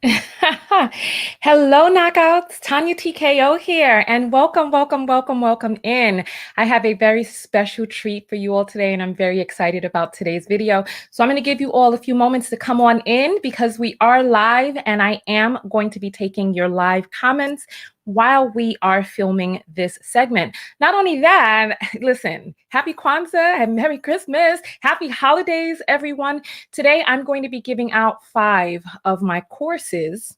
Hello, knockouts. Tanya TKO here, and welcome, welcome, welcome, welcome in. I have a very special treat for you all today, and I'm very excited about today's video. So, I'm going to give you all a few moments to come on in because we are live, and I am going to be taking your live comments while we are filming this segment. Not only that, listen, happy Kwanzaa and Merry Christmas, happy holidays, everyone. Today, I'm going to be giving out 5 courses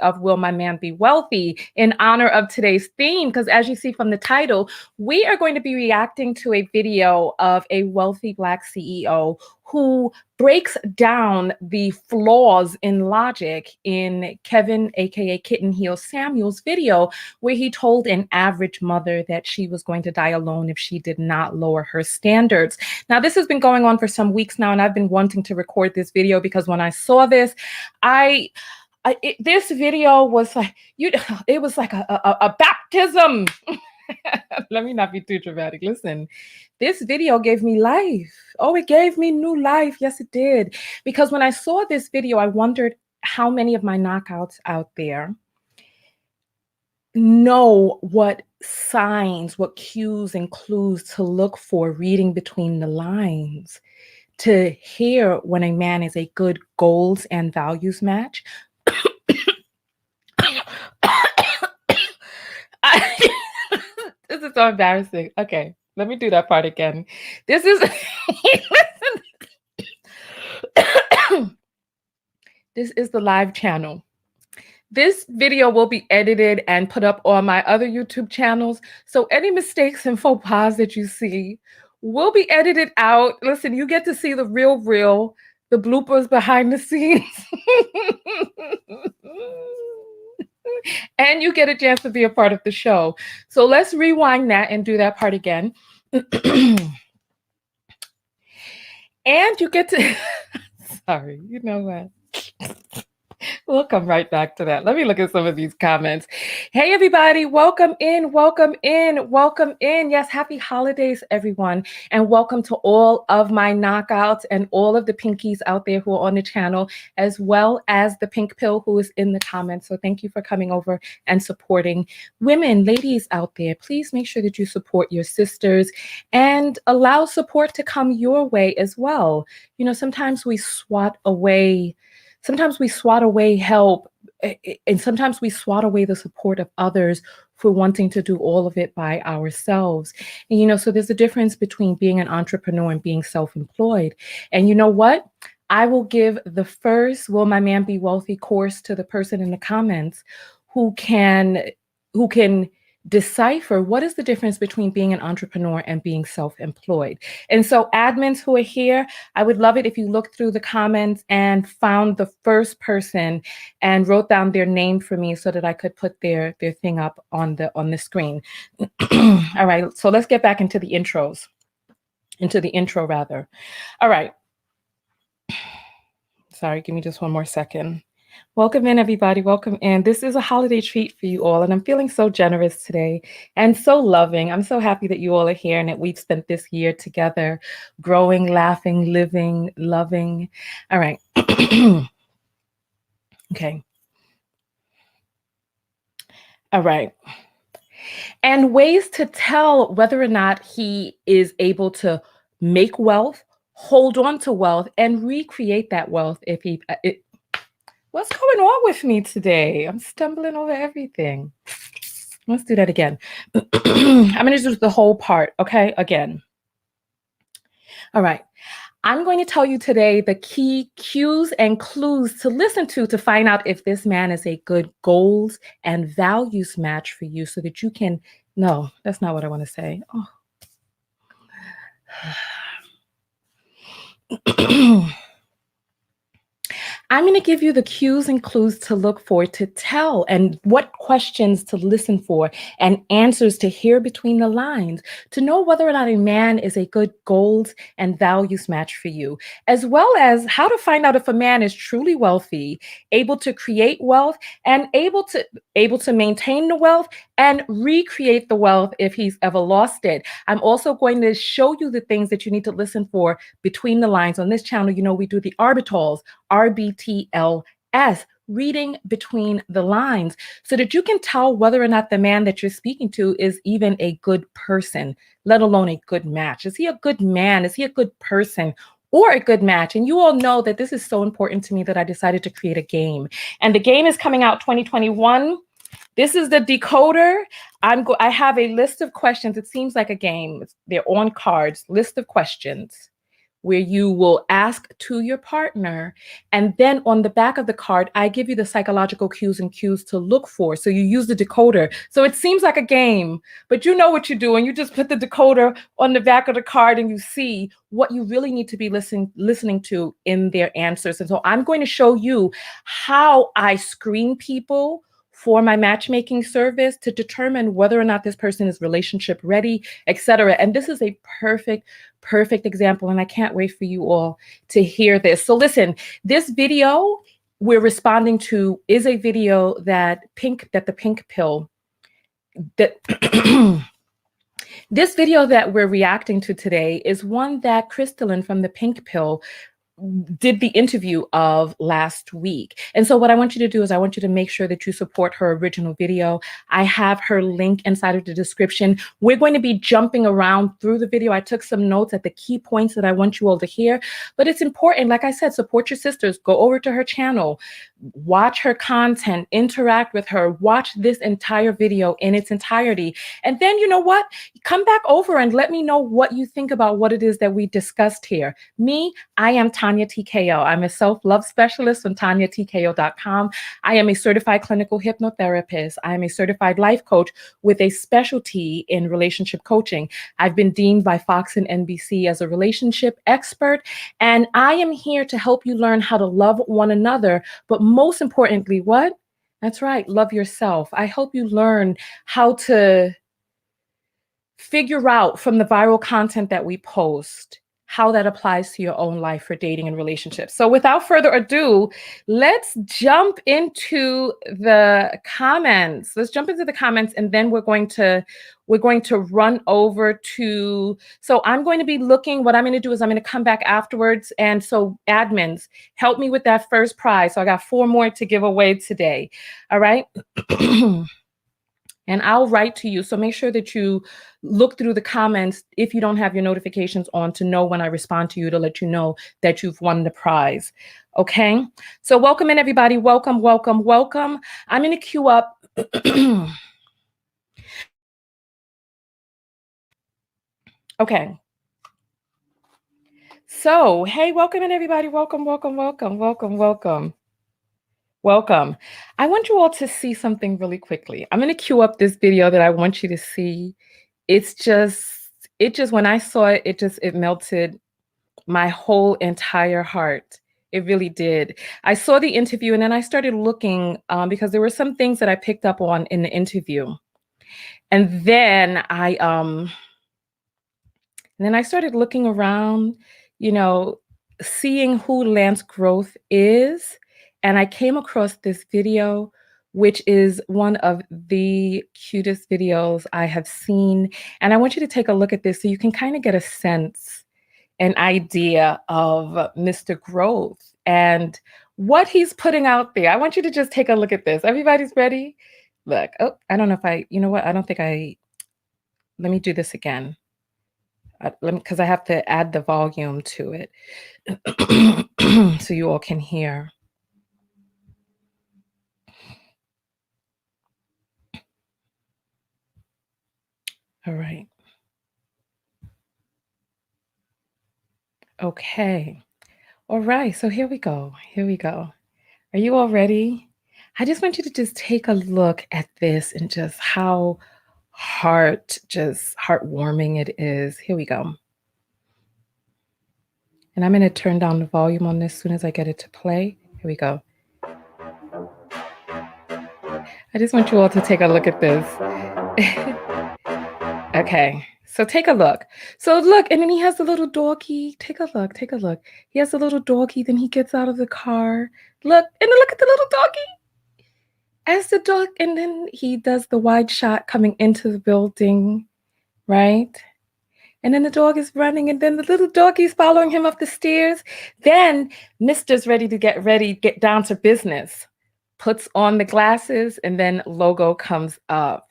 of Will My Man Be Wealthy in honor of today's theme. Because as you see from the title, we are going to be reacting to a video of a wealthy Black CEO who breaks down the flaws in logic in Kevin, aka Kitten Heel Samuel's video, where he told an average mother that she was going to die alone if she did not lower her standards. Now, this has been going on for some weeks now, and I've been wanting to record this video because when I saw this, this video was like it was like a baptism. Let me not be too dramatic. Listen, this video gave me life. Oh, it gave me new life. Yes, it did. Because when I saw this video, I wondered how many of my knockouts out there know what signs, what cues and clues to look for reading between the lines to hear when a man is a good goals and values match. This is so embarrassing. Okay, let me do that part again. This is this is the live channel. This video will be edited and put up on my other YouTube channels. So any mistakes and faux pas that you see will be edited out. Listen, you get to see the real, the bloopers behind the scenes. And you get a chance to be a part of the show. So let's rewind that and do that part again. And you get to, sorry, you know what? We'll come right back to that. Let me look at some of these comments. Hey, everybody, welcome in, welcome in, welcome in. Yes, happy holidays, everyone. And welcome to all of my knockouts and all of the pinkies out there who are on the channel, as well as the pink pill who is in the comments. So thank you for coming over and supporting women, ladies out there. Please make sure that you support your sisters and allow support to come your way as well. You know, sometimes we swat away help, and sometimes we swat away the support of others for wanting to do all of it by ourselves. And, you know, so there's a difference between being an entrepreneur and being self-employed. And you know what? I will give the first Will My Man Be Wealthy course to the person in the comments who can decipher what is the difference between being an entrepreneur and being self-employed. And so admins who are here, I would love it if you looked through the comments and found the first person and wrote down their name for me so that I could put their thing up on the screen. All right, so let's get back into the intro rather. All right. Sorry, give me just one more second. Welcome in, everybody. Welcome in. This is a holiday treat for you all, and I'm feeling so generous today and so loving. I'm so happy that you all are here and that we've spent this year together, growing, laughing, living, loving. All right. Okay. All right. And ways to tell whether or not he is able to make wealth, hold on to wealth, and recreate that wealth if he what's going on with me today? I'm stumbling over everything. Let's do that again. I'm going to do the whole part, okay? Again. All right. I'm going to tell you today the key cues and clues to listen to find out if this man is a good goals and values match for you so that you can, no, that's not what I want to say. Oh. I'm going to give you the cues and clues to look for, to tell, and what questions to listen for, and answers to hear between the lines, to know whether or not a man is a good goals and values match for you, as well as how to find out if a man is truly wealthy, able to create wealth, and able to maintain the wealth and recreate the wealth if he's ever lost it. I'm also going to show you the things that you need to listen for between the lines. On this channel, you know, we do the arbitals, RBTLS. S, reading between the lines so that you can tell whether or not the man that you're speaking to is even a good person, let alone a good match. Is he a good man? Is he a good person? Or a good match? And you all know that this is so important to me that I decided to create a game. And the game is coming out 2021. This is the decoder. I have a list of questions. It seems like a game. They're on cards, list of questions where you will ask to your partner. And then on the back of the card, I give you the psychological cues and cues to look for. So you use the decoder. So it seems like a game, but you know what you're doing. You just put the decoder on the back of the card and you see what you really need to be listening to in their answers. And so I'm going to show you how I screen people for my matchmaking service to determine whether or not this person is relationship ready, etc. And this is a perfect example, and I can't wait for you all to hear this. So listen, this video we're responding to is a video that the pink pill that this video that we're reacting to today is one that Crystalline from the Pink Pill did the interview of last week. And so what I want you to do is I want you to make sure that you support her original video. I have her link inside of the description. We're going to be jumping around through the video. I took some notes at the key points that I want you all to hear, but it's important. Like I said, support your sisters, go over to her channel, watch her content, interact with her, watch this entire video in its entirety. And then you know what? Come back over and let me know what you think about what it is that we discussed here. Me, I am Tanya TKO. I'm a self-love specialist from TanyaTKO.com. I am a certified clinical hypnotherapist. I am a certified life coach with a specialty in relationship coaching. I've been deemed by Fox and NBC as a relationship expert, and I am here to help you learn how to love one another, but most importantly, what? That's right, love yourself. I help you learn how to figure out from the viral content that we post how that applies to your own life for dating and relationships. So without further ado, let's jump into the comments. Let's jump into the comments, and then we're going to run over to, so I'm going to be looking, what I'm going to do is I'm going to come back afterwards. And so admins, help me with that first prize. So I got 4 more to give away today. All right. And I'll write to you. So make sure that you look through the comments if you don't have your notifications on to know when I respond to you to let you know that you've won the prize. Okay. So welcome in everybody. Welcome, welcome, welcome. I'm going to queue up. Okay. So, hey, welcome in everybody. Welcome, welcome, welcome, welcome, welcome. Welcome. I want you all to see something really quickly. I'm going to queue up this video that I want you to see. It just, when I saw it, it melted my whole entire heart. It really did. I saw the interview and then I started looking because there were some things that I picked up on in the interview. And then I started looking around, seeing who Lance Groth is. And I came across this video, which is one of the cutest videos I have seen. And I want you to take a look at this so you can kind of get a sense, an idea of Mr. Groth and what he's putting out there. I want you to just take a look at this. Everybody's ready? Look, oh, I don't know if you know what? Let me do this again. Because I have to add the volume to it so you all can hear. All right. Okay. All right. So here we go. Here we go. Are you all ready? I just want you to just take a look at this and just how heartwarming it is. Here we go. And I'm going to turn down the volume on this as soon as I get it to play. Here we go. I just want you all to take a look at this. Okay, so take a look. So look, and then he has the little doggy. Take a look, take a look. He has the little doggy, then he gets out of the car. Look, and then look at the little doggy. As the dog, and then he does the wide shot coming into the building, right? And then the dog is running, and then the little doggy's following him up the stairs. Then Mister's ready to get down to business, puts on the glasses, and then logo comes up.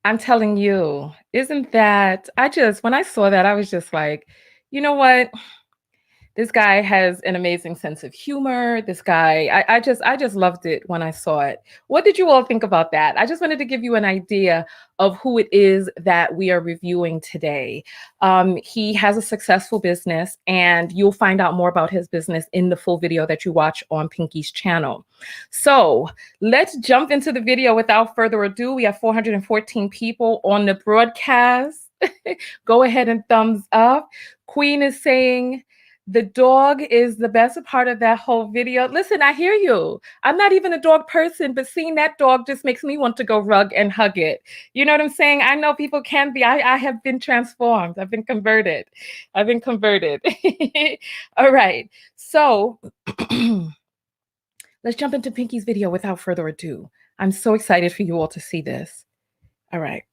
I'm telling you, isn't that, when I saw that, I was just like, you know what? This guy has an amazing sense of humor. This guy, I just loved it when I saw it. What did you all think about that? I just wanted to give you an idea of who it is that we are reviewing today. He has a successful business, and you'll find out more about his business in the full video that you watch on Pinky's channel. So let's jump into the video without further ado. We have 414 people on the broadcast. Go ahead and thumbs up. Queen is saying, the dog is the best part of that whole video. Listen, I hear you. I'm not even a dog person, but seeing that dog just makes me want to go rug and hug it. You know what I'm saying? I know people can be. I have been transformed. I've been converted. All right. So let's jump into Pinky's video without further ado. I'm so excited for you all to see this. All right.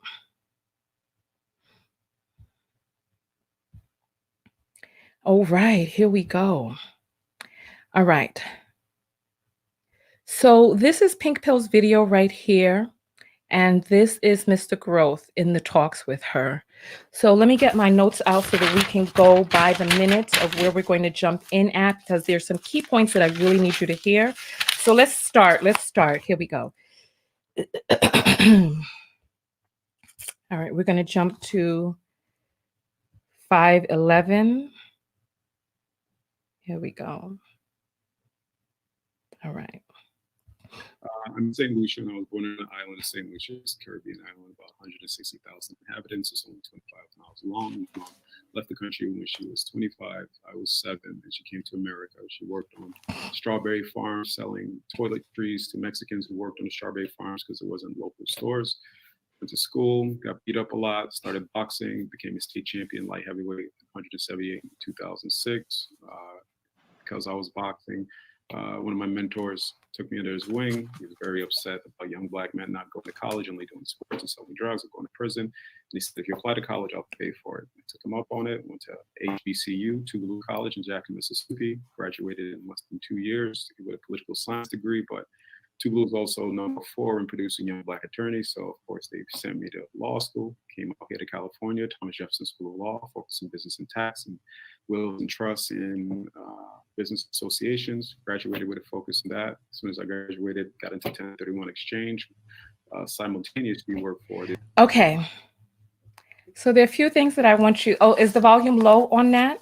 All right, here we go. All right. So this is Pink Pill's video right here. And this is Mr. Growth in the talks with her. So let me get my notes out so that we can go by the minutes of where we're going to jump in at, because there's some key points that I really need you to hear. So let's start. Here we go. All right, we're going to jump to 5:11. Here we go. All right. I'm St. Lucia, and I was born in an island of St. Lucia, it's a Caribbean island, about 160,000 inhabitants. It's only 25 miles long. My mom left the country when she was 25. I was 7, and she came to America. She worked on strawberry farms, selling toiletries to Mexicans who worked on the strawberry farms because there wasn't local stores. Went to school, got beat up a lot, started boxing, became a state champion light heavyweight, 178 in 2006. Because I was boxing, one of my mentors took me under his wing. He was very upset about young Black men not going to college, only doing sports and selling drugs or going to prison. And he said, if you apply to college, I'll pay for it. I took him up on it, went to HBCU, Tougaloo College in Jackson, Mississippi, graduated in less than 2 years with a political science degree, but Tougaloo is also number 4 in producing young Black attorneys. So of course they sent me to law school, came up here to California, Thomas Jefferson School of Law, focused in business and tax and wills and trusts in business associations, graduated with a focus in that. As soon as I graduated, got into 1031 exchange, simultaneously worked for it. Okay. So there are a few things that I want you, is the volume low on that?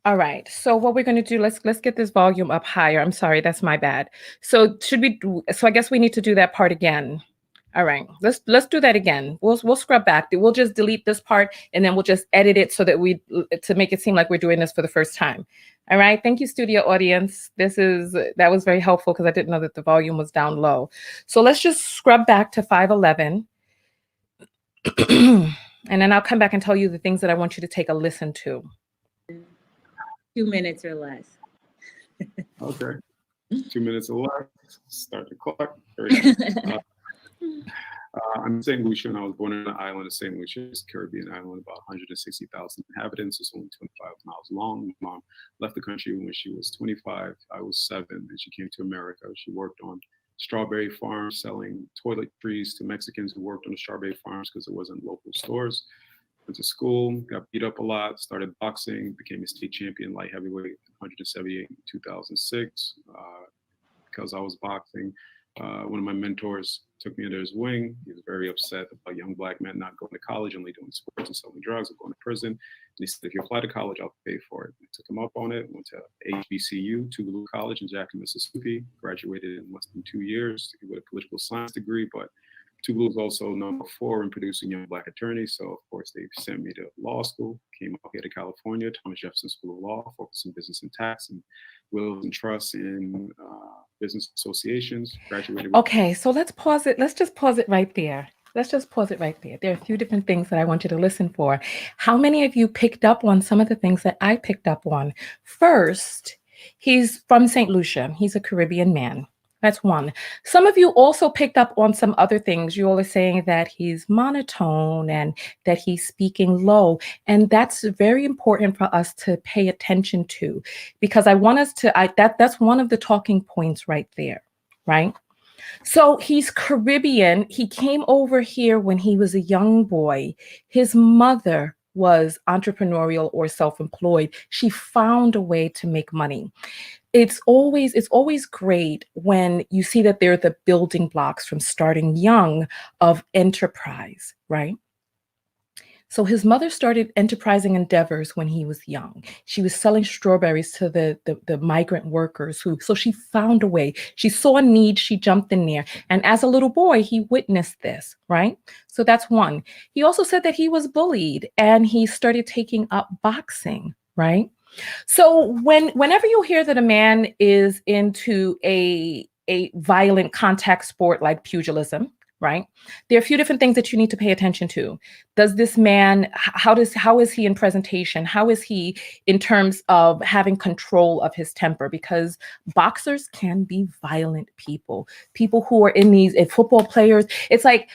All right. So what we're going to do, let's get this volume up higher. I'm sorry, that's my bad. So I guess we need to do that part again. All right, let's do that again. We'll scrub back. We'll just delete this part, and then we'll just edit it so that to make it seem like we're doing this for the first time. All right. Thank you, studio audience. That was very helpful because I didn't know that the volume was down low. So let's just scrub back to 5:11. And then I'll come back and tell you the things that I want you to take a listen to. 2 minutes or less. Okay. 2 minutes or less. Start the clock. I'm St. Lucia, and I was born in an island of St. Lucia, it's a Caribbean island, about 160,000 inhabitants. It's only 25 miles long. My mom left the country when she was 25. I was 7, and she came to America. She worked on strawberry farms, selling toiletries to Mexicans who worked on the strawberry farms because there wasn't local stores. Went to school, got beat up a lot, started boxing, became a state champion light heavyweight, 178 in 2006. Because I was boxing, one of my mentors took me under his wing. He was very upset about young Black men not going to college, only doing sports and selling drugs or going to prison. And he said, if you apply to college, I'll pay for it. I took him up on it, went to HBCU, Tougaloo College in Jackson, Mississippi, graduated in less than 2 years with a political science degree, but Tougaloo is also number 4 in producing young Black attorneys. So of course they sent me to law school, came up here to California, Thomas Jefferson School of Law, focused in business and tax and wills and trusts in business associations, graduated. Okay, so let's pause it. Let's just pause it right there. There are a few different things that I want you to listen for. How many of you picked up on some of the things that I picked up on? First, he's from St. Lucia. He's a Caribbean man. That's one. Some of you also picked up on some other things. You all are saying that he's monotone and that he's speaking low. And that's very important for us to pay attention to, because I want us to, that's one of the talking points right there, right? So he's Caribbean. He came over here when he was a young boy. His mother was entrepreneurial or self-employed. She found a way to make money. It's always great when you see that they're the building blocks from starting young of enterprise, right? So his mother started enterprising endeavors when he was young. She was selling strawberries to the migrant workers so she found a way. She saw a need, she jumped in there. And as a little boy, he witnessed this, right? So that's one. He also said that he was bullied and he started taking up boxing, right? So whenever you hear that a man is into a violent contact sport like pugilism, right? There are a few different things that you need to pay attention to. Does this man, how is he in presentation? How is he in terms of having control of his temper? Because boxers can be violent people. People who are in these football players, it's like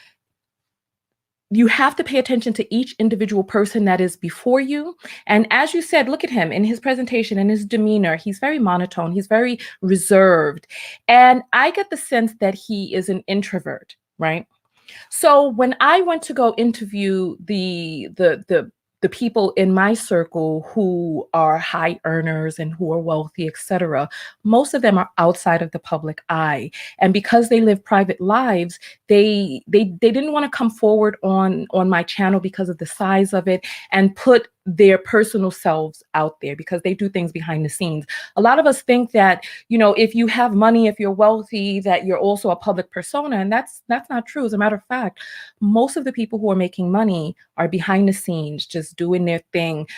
you have to pay attention to each individual person that is before you. And as you said, look at him in his presentation and his demeanor. He's very monotone. He's very reserved. And I get the sense that he is an introvert, right? So when I went to go interview the people in my circle who are high earners and who are wealthy, etc., most of them are outside of the public eye. And because they live private lives, they didn't want to come forward on my channel because of the size of it and put their personal selves out there, because they do things behind the scenes. A lot of us think that, if you have money, if you're wealthy, that you're also a public persona, and that's not true. As a matter of fact, most of the people who are making money are behind the scenes, just doing their thing,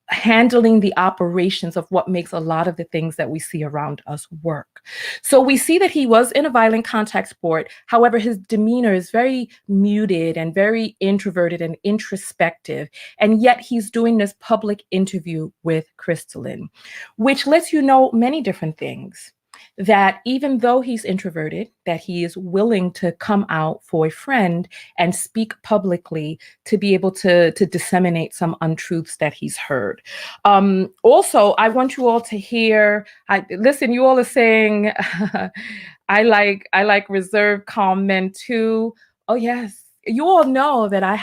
handling the operations of what makes a lot of the things that we see around us work. So we see that he was in a violent contact sport. However, his demeanor is very muted and very introverted and introspective. And yet he's doing this public interview with Crystalline, which lets you know many different things. That even though he's introverted, that he is willing to come out for a friend and speak publicly to be able to disseminate some untruths that he's heard. Also, I want you all to hear, listen, you all are saying, I like reserved, calm men too. Oh yes. You all know that I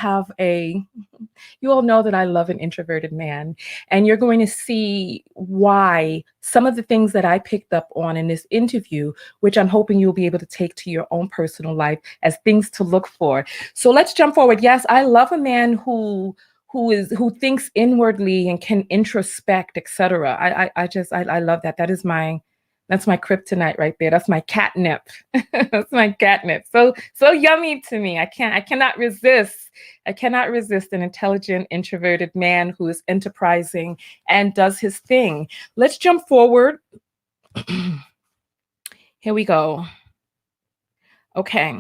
love an introverted man, and you're going to see why some of the things that I picked up on in this interview, which I'm hoping you'll be able to take to your own personal life as things to look for. So let's jump forward. Yes, I love a man who thinks inwardly and can introspect, etc. I love that. That's my kryptonite right there. That's my catnip. That's my catnip. So yummy to me. I cannot resist. I cannot resist an intelligent, introverted man who is enterprising and does his thing. Let's jump forward. Here we go. Okay.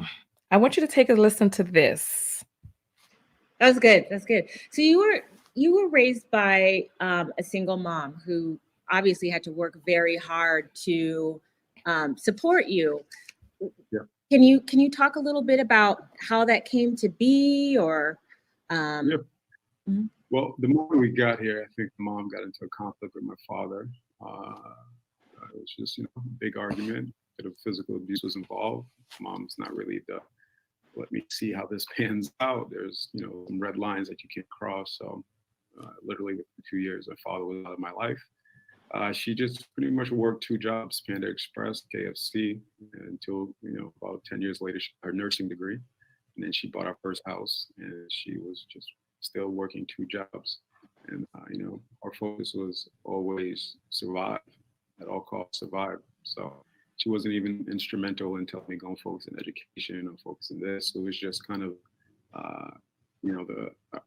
I want you to take a listen to this. That's good. That's good. So you were raised by a single mom who obviously had to work very hard to support you. Yeah. Can you talk a little bit about how that came to be, or? Yeah. Mm-hmm. Well, the moment we got here, I think mom got into a conflict with my father. It was just, a big argument. A bit of physical abuse was involved. Mom's not really let me see how this pans out. There's, some red lines that you can't cross. So literally within 2 years, my father was out of my life. She just pretty much worked 2 jobs, Panda Express, KFC, until, about 10 years later, she got her nursing degree. And then she bought our first house, and she was just still working 2 jobs. And, our focus was always survive, at all costs, survive. So she wasn't even instrumental in telling me go and focus in education or focus in this. It was just kind of,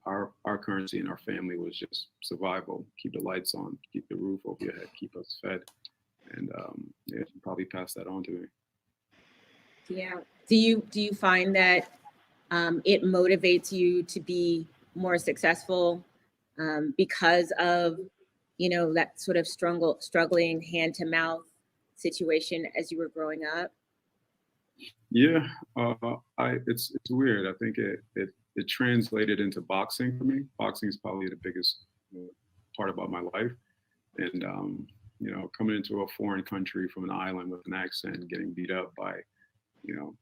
our currency in our family was just survival. Keep the lights on, keep the roof over your head, keep us fed, and she probably passed that on to me. Yeah. Do you find that it motivates you to be more successful because of that sort of struggling hand to mouth situation as you were growing up? Yeah, it's weird. I think it translated into boxing for me. Boxing is probably the biggest part about my life, and coming into a foreign country from an island with an accent, getting beat up by you know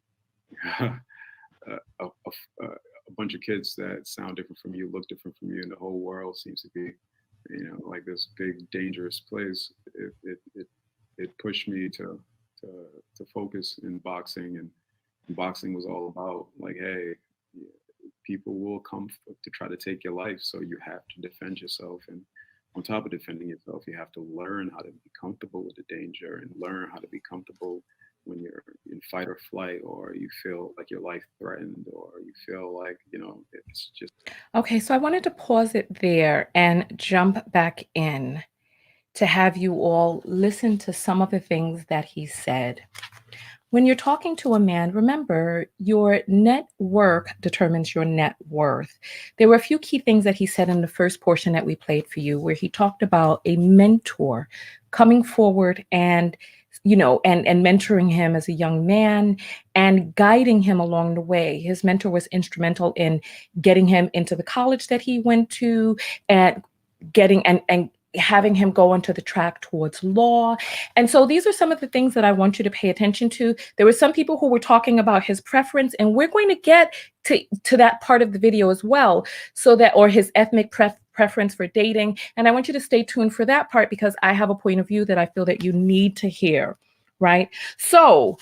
a bunch of kids that sound different from you, look different from you, and the whole world seems to be like this big dangerous place. It pushed me to focus in boxing, and boxing was all about like, hey, people will come to try to take your life, so you have to defend yourself. And on top of defending yourself, you have to learn how to be comfortable with the danger and learn how to be comfortable when you're in fight or flight, or you feel like your life threatened, or you feel like it's just Okay, so I wanted to pause it there and jump back in to have you all listen to some of the things that he said. When you're talking to a man, remember your net worth determines your net worth. There were a few key things that he said in the first portion that we played for you, where he talked about a mentor coming forward and and mentoring him as a young man and guiding him along the way. His mentor was instrumental in getting him into the college that he went to and getting and having him go onto the track towards law. And so these are some of the things that I want you to pay attention to. There were some people who were talking about his preference, and we're going to get to that part of the video as well, or his ethnic preference for dating. And I want you to stay tuned for that part because I have a point of view that I feel that you need to hear, right? So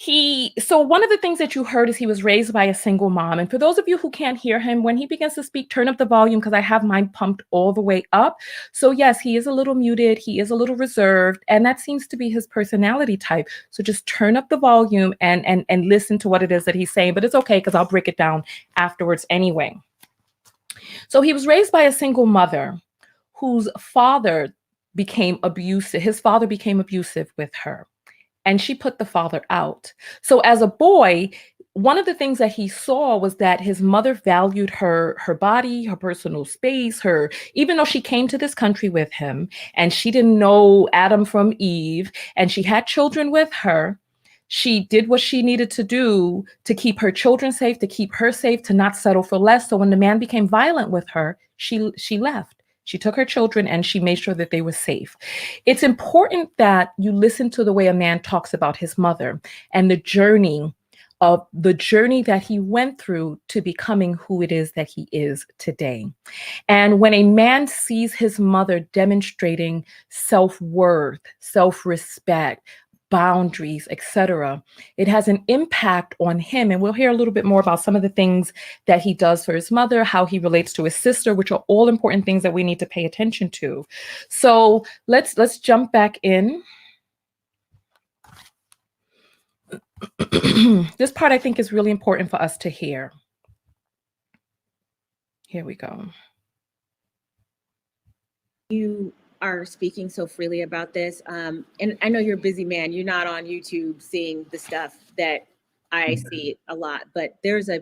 one of the things that you heard is he was raised by a single mom. And for those of you who can't hear him, when he begins to speak, turn up the volume because I have mine pumped all the way up. So yes, he is a little muted. He is a little reserved, and that seems to be his personality type. So just turn up the volume and listen to what it is that he's saying. But it's okay because I'll break it down afterwards anyway. So he was raised by a single mother whose father became abusive. His father became abusive with her, and she put the father out. So as a boy, one of the things that he saw was that his mother valued her body, her personal space, even though she came to this country with him and she didn't know Adam from Eve and she had children with her, she did what she needed to do to keep her children safe, to keep her safe, to not settle for less. So when the man became violent with her, she left. She took her children and she made sure that they were safe. It's important that you listen to the way a man talks about his mother and the journey that he went through to becoming who it is that he is today. And when a man sees his mother demonstrating self-worth, self-respect, boundaries, etc., it has an impact on him. And we'll hear a little bit more about some of the things that he does for his mother, how he relates to his sister, which are all important things that we need to pay attention to. So let's jump back in. This part I think is really important for us to hear. Here we go. You are speaking so freely about this. And I know you're a busy man. You're not on YouTube seeing the stuff that I see a lot, but there's a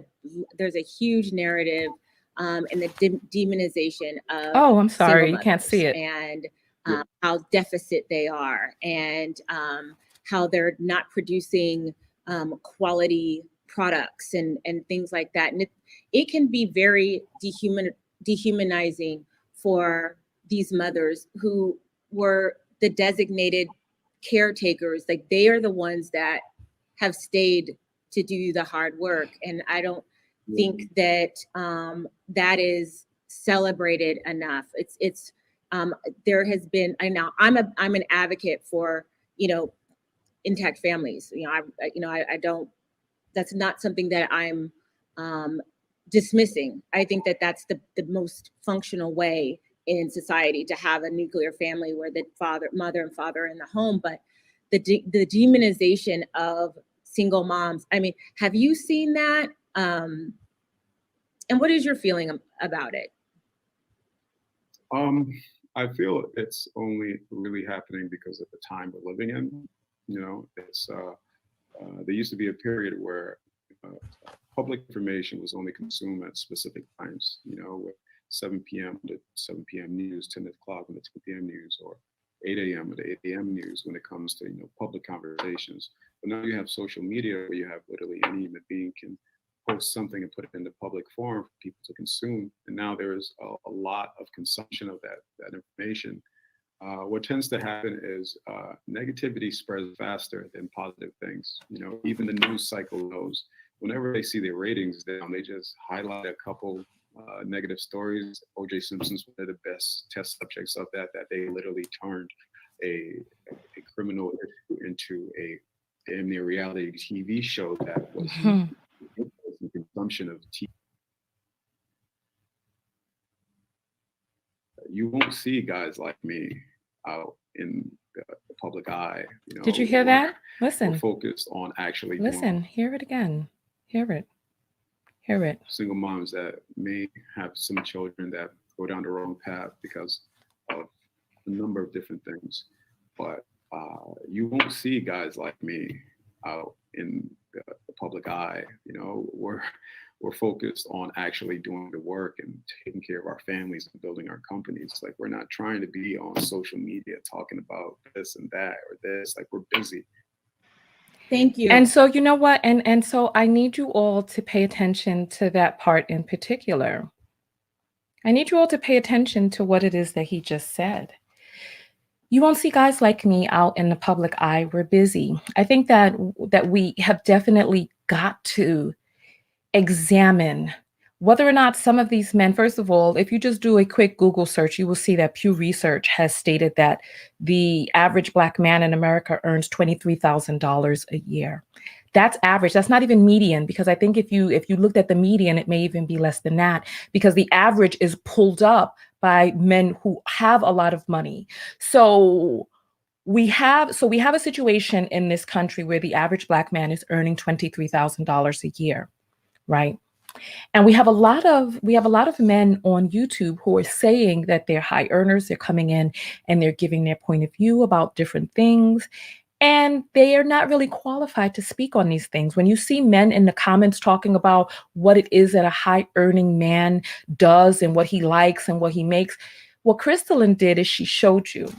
huge narrative and the demonization of Oh, I'm sorry, single you can't see it. and how deficit they are, and how they're not producing quality products and things like that. And it can be very dehumanizing for these mothers who were the designated caretakers. Like, they are the ones that have stayed to do the hard work. And I don't think that that is celebrated enough. It's there has been, I'm an advocate for, intact families. I don't, that's not something that I'm dismissing. I think that that's the most functional way in society, to have a nuclear family where the mother and father are in the home. But the demonization of single moms, I mean, have you seen that? And what is your feeling about it? I feel it's only really happening because of the time we're living in. It's there used to be a period where public information was only consumed at specific times, with 7 p.m. to 7 p.m. news, 10 o'clock on the 2 p.m. news, or 8 a.m. or the 8 a.m. news when it comes to, public conversations. But But now you have social media where you have literally any human being can post something and put it in the public forum for people to consume. And now there's a lot of consumption of that information. What tends to happen is negativity spreads faster than positive things. You know, even the news cycle knows whenever they see their ratings down, they just highlight a couple negative stories. O.J. Simpson's one of the best test subjects of that they literally turned a criminal into a damn near reality TV show that was the consumption of TV. You won't see guys like me out in the public eye. You know, Did you hear that? Listen. We're focused on actually listen. Hear it again. Hear it. Hear it. Single moms that may have some children that go down the wrong path because of a number of different things, but you won't see guys like me out in the public eye. You know, we're focused on actually doing the work and taking care of our families and building our companies. Like, we're not trying to be on social media talking about this and that or this. Like, we're busy. Thank you. And so, you know what? And so I need you all to pay attention to that part in particular. I need you all to pay attention to what it is that he just said. You won't see guys like me out in the public eye. We're busy. I think that we have definitely got to examine whether or not some of these men, first of all, if you just do a quick Google search, you will see that Pew Research has stated that the average Black man in America earns $23,000 a year. That's average. That's not even median, because I think if you looked at the median, it may even be less than that, because the average is pulled up by men who have a lot of money. So we have a situation in this country where the average Black man is earning $23,000 a year, right? And we have a lot of men on YouTube who are saying that they're high earners. They're coming in and they're giving their point of view about different things. And they are not really qualified to speak on these things. When you see men in the comments talking about what it is that a high earning man does and what he likes and what he makes, what Crystalline did is she showed you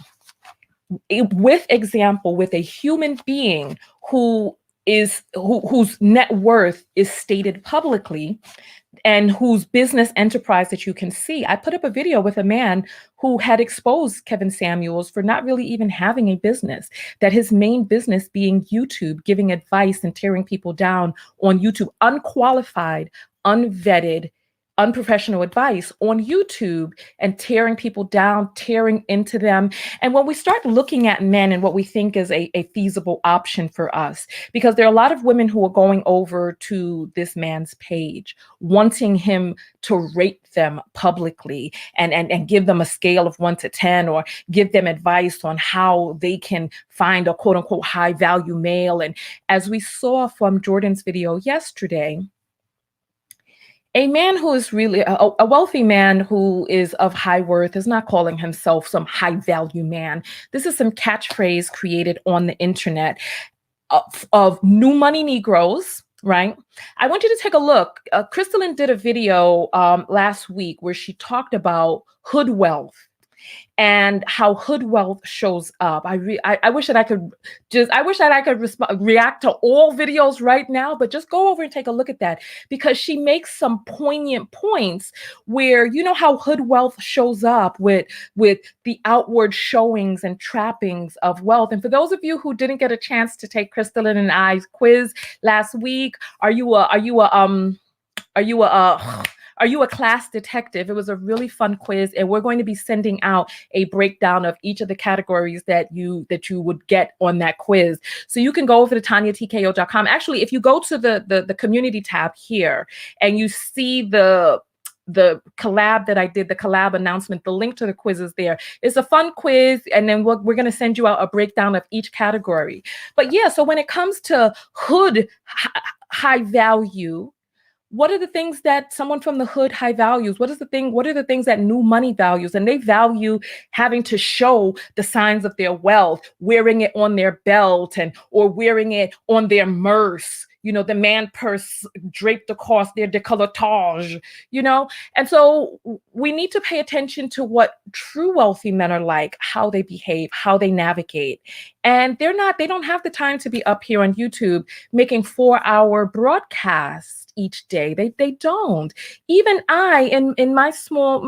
with example, with a human being whose net worth is stated publicly and whose business enterprise that you can see. I put up a video with a man who had exposed Kevin Samuels for not really even having a business, that his main business being YouTube, giving advice and tearing people down on YouTube, unqualified, unvetted, unprofessional advice on YouTube, and tearing people down, tearing into them. And when we start looking at men and what we think is a feasible option for us, because there are a lot of women who are going over to this man's page, wanting him to rate them publicly and give them a scale of 1 to 10, or give them advice on how they can find a quote unquote high value male. And as we saw from Jordan's video yesterday, a man who is really a wealthy man who is of high worth is not calling himself some high value man. This is some catchphrase created on the internet of new money Negroes, right? I want you to take a look. Crystalline did a video last week where she talked about hood wealth and how hood wealth shows up. I wish that I could react to all videos right now, but just go over and take a look at that, because she makes some poignant points where, you know how hood wealth shows up with the outward showings and trappings of wealth. And for those of you who didn't get a chance to take Crystalline and I's quiz last week, are you a class detective? It was a really fun quiz, and we're going to be sending out a breakdown of each of the categories that you would get on that quiz. So you can go over to TanyaTKO.com. Actually, if you go to the community tab here and you see the collab that I did, the collab announcement, the link to the quiz is there. It's a fun quiz, and then we're going to send you out a breakdown of each category. But yeah, so when it comes to hood high value, what are the things that someone from the hood high values? What are the things that new money values? And they value having to show the signs of their wealth, wearing it on their belt or wearing it on their purse, the man purse draped across their décolletage, And so we need to pay attention to what true wealthy men are like, how they behave, how they navigate. And they don't have the time to be up here on YouTube making 4-hour broadcasts each day. They don't. Even I, in my small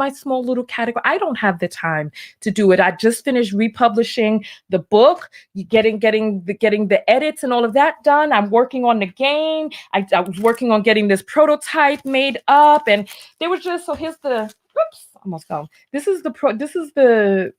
little category, I don't have the time to do it. I just finished republishing the book, getting the edits and all of that done. I'm working on the game. I was working on getting this prototype made up, and there was just here's the almost gone. This is the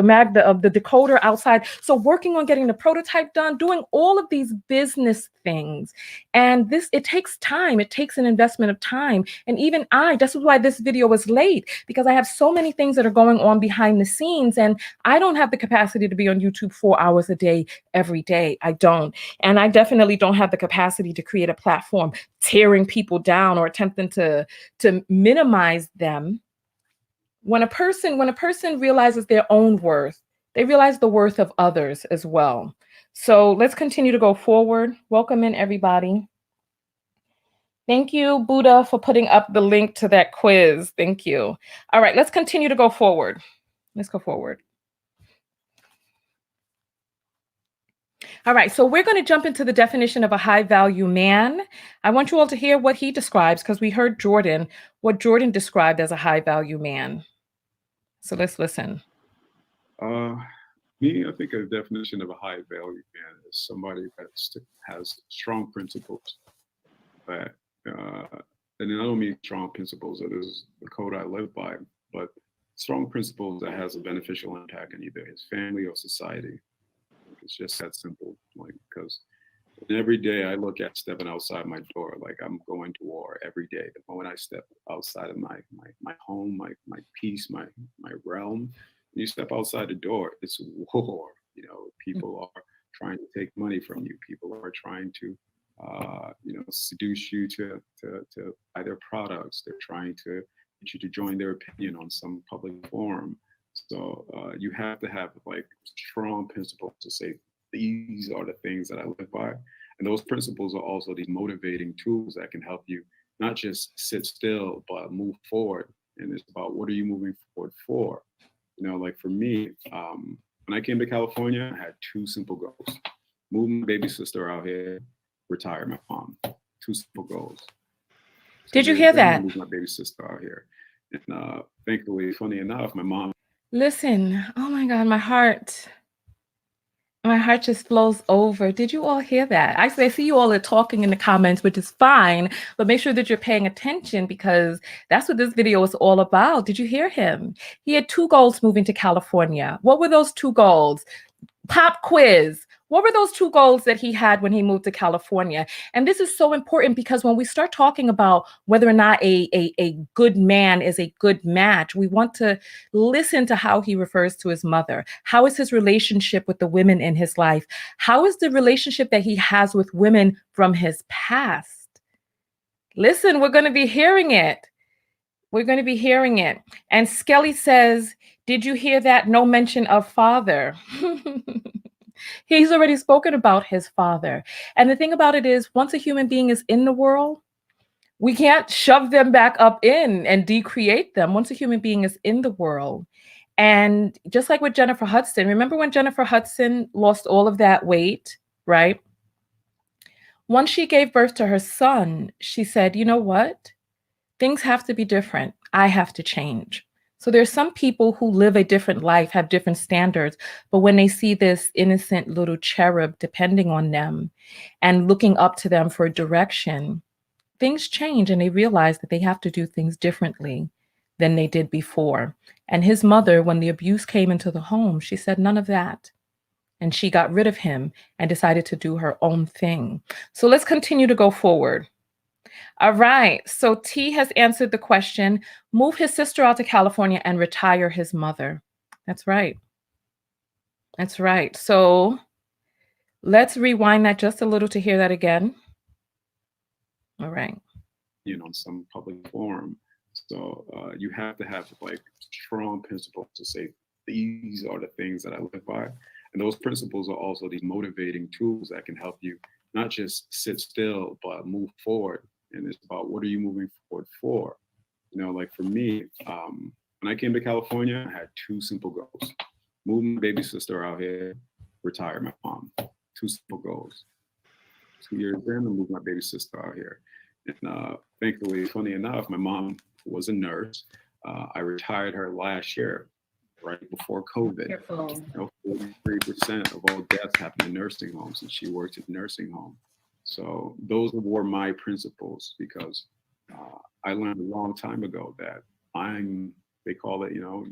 Magda of the decoder outside. So working on getting the prototype done, doing all of these business things. And it takes time. It takes an investment of time. And even this is why this video was late, because I have so many things that are going on behind the scenes, and I don't have the capacity to be on YouTube 4 hours a day, every day. I don't. And I definitely don't have the capacity to create a platform tearing people down or attempting to minimize them. When a person realizes their own worth, they realize the worth of others as well. So let's continue to go forward. Welcome in, everybody. Thank you, Buddha, for putting up the link to that quiz. Thank you. All right, let's continue to go forward. Let's go forward. All right, so we're going to jump into the definition of a high-value man. I want you all to hear what he describes, because we heard what Jordan described as a high-value man. So let's listen. I think a definition of a high-value man is somebody that has strong principles. That, and I don't mean strong principles that is the code I live by, but strong principles that has a beneficial impact on either his family or society. It's just that simple, because every day I look at stepping outside my door, like I'm going to war every day. The moment I step outside of my home, my peace, my realm, when you step outside the door, it's war. People are trying to take money from you. People are trying to, seduce you to buy their products. They're trying to get you to join their opinion on some public forum. So you have to have strong principles to say, these are the things that I live by. And those principles are also these motivating tools that can help you not just sit still, but move forward. And it's about, what are you moving forward for? For me, when I came to California, I had 2 simple goals. Move my baby sister out here, retire my mom. 2 simple goals. Did you hear that? Move my baby sister out here. And thankfully, funny enough, my mom. Listen, oh my God, my heart just flows over. Did you all hear that? I see you all are talking in the comments, which is fine, but make sure that you're paying attention, because that's what this video is all about. Did you hear him? He had 2 goals moving to California. What were those 2 goals? Pop quiz. What were those 2 goals that he had when he moved to California? And this is so important, because when we start talking about whether or not a good man is a good match, we want to listen to how he refers to his mother. How is his relationship with the women in his life? How is the relationship that he has with women from his past? Listen, we're going to be hearing it. We're going to be hearing it. And Skelly says, did you hear that? No mention of father. He's already spoken about his father. And the thing about it is, once a human being is in the world, we can't shove them back up in and decreate them. Once a human being is in the world. And just like with Jennifer Hudson, remember when Jennifer Hudson lost all of that weight, right? Once she gave birth to her son, she said, you know what? Things have to be different. I have to change. So there's some people who live a different life, have different standards, but when they see this innocent little cherub depending on them and looking up to them for direction, things change, and they realize that they have to do things differently than they did before. And his mother, when the abuse came into the home, she said none of that. And she got rid of him and decided to do her own thing. So let's continue to go forward. All right, so T has answered the question, move his sister out to California and retire his mother. That's right. That's right. So let's rewind that just a little to hear that again. All right. On some public forum. So you have to have strong principles to say, these are the things that I live by. And those principles are also these motivating tools that can help you not just sit still, but move forward. And it's about what are you moving forward for? You know, like for me, when I came to California, I had two simple goals: move my baby sister out here, retire my mom. Two simple goals. 2 years in, I moved my baby sister out here. And thankfully, funny enough, my mom was a nurse. I retired her last year, right before COVID. Wonderful. You know, 43% of all deaths happen in nursing homes, and she worked in a nursing home. So those were my principles, because I learned a long time ago that they call it, you know,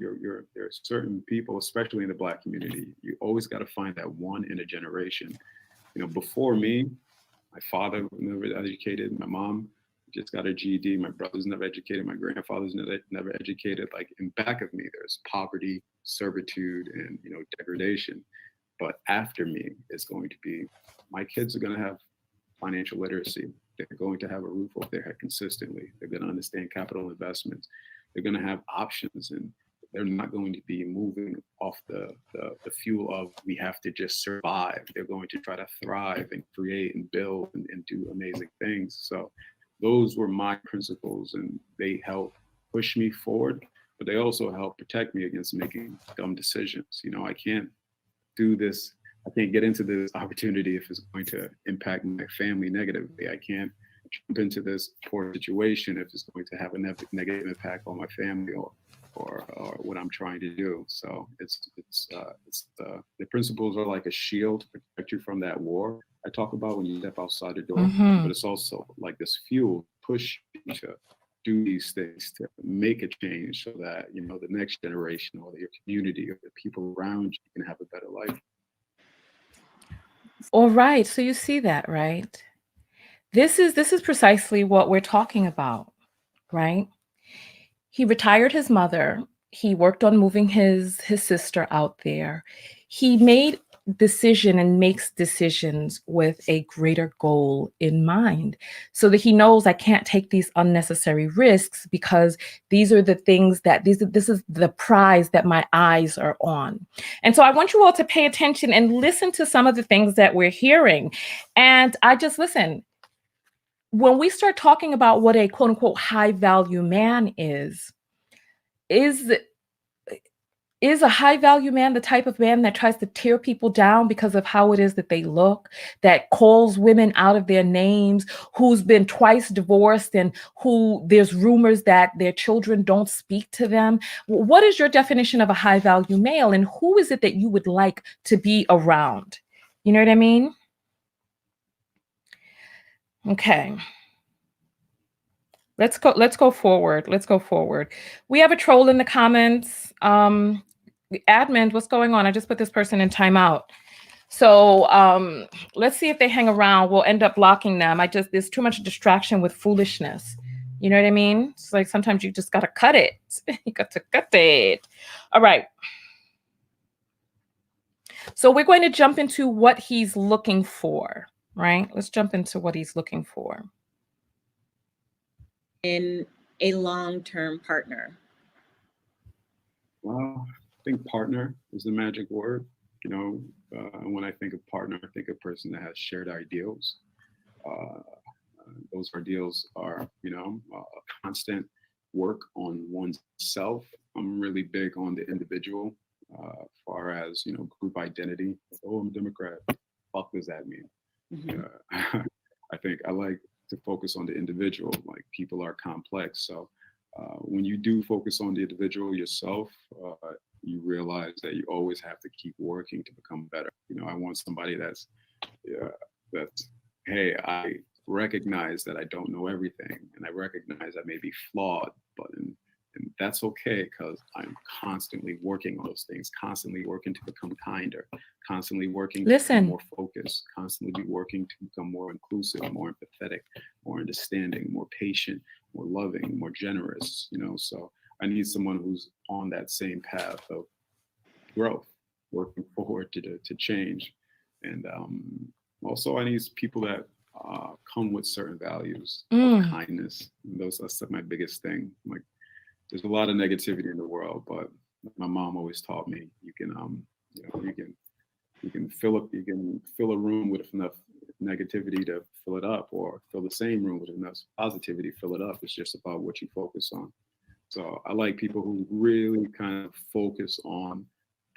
there's certain people, especially in the Black community, you always got to find that one in a generation. You know, before me, my father was never educated. My mom just got a GED. My brother's never educated. My grandfather's never educated. Like in back of me, there's poverty, servitude, and, you know, degradation. But after me, it's going to be, my kids are going to have financial literacy. They're going to have a roof over their head consistently. They're going to understand capital investments. They're going to have options, and they're not going to be moving off the fuel of we have to just survive. They're going to try to thrive and create and build and do amazing things. So those were my principles, and they help push me forward, but they also help protect me against making dumb decisions. You know, I can't do this. I can't get into this opportunity if it's going to impact my family negatively. I can't jump into this poor situation if it's going to have a negative impact on my family or what I'm trying to do. So the principles are like a shield to protect you from that war I talk about when you step outside the door. Mm-hmm. But it's also like this fuel push you to do these things, to make a change, so that, you know, the next generation or your community or the people around you can have a better life. All right. So you see that, right? This is precisely what we're talking about, right? He retired his mother. He worked on moving his sister out there. He made decision and makes decisions with a greater goal in mind, so that he knows, I can't take these unnecessary risks, because these are the things that this is the prize that my eyes are on. And so I want you all to pay attention and listen to some of the things that we're hearing. And I just listen. When we start talking about what a quote unquote high value man is a high value man the type of man that tries to tear people down because of how it is that they look, that calls women out of their names, who's been twice divorced, and who there's rumors that their children don't speak to them? What is your definition of a high value male, and who is it that you would like to be around? You know what I mean? Okay. Let's go forward. We have a troll in the comments. Admin, what's going on? I just put this person in timeout. So let's see if they hang around. We'll end up blocking them. There's too much distraction with foolishness. You know what I mean? It's like sometimes you just gotta cut it. You got to cut it. All right. So we're going to jump into what he's looking for, right? Let's jump into what he's looking for in a long-term partner? Well, I think partner is the magic word. You know, when I think of partner, I think of a person that has shared ideals. Those ideals are, you know, a constant work on oneself. I'm really big on the individual, as far as, you know, group identity. Oh, I'm a Democrat. Fuck does that mean? Mm-hmm. I think I like to focus on the individual. Like, people are complex. So when you do focus on the individual yourself, you realize that you always have to keep working to become better. You know, I want somebody that's, hey, I recognize that I don't know everything, and I recognize I may be flawed, but and that's okay, because I'm constantly working on those things, constantly working to become kinder, constantly working to be more focused, constantly working to become more inclusive, more empathetic, more understanding, more patient, more loving, more generous, you know. So I need someone who's on that same path of growth, working forward to change. And also I need people that come with certain values of kindness. That's my biggest thing. Like, there's a lot of negativity in the world, but my mom always taught me you can fill a room with enough negativity to fill it up, or fill the same room with enough positivity, fill it up. It's just about what you focus on. So I like people who really kind of focus on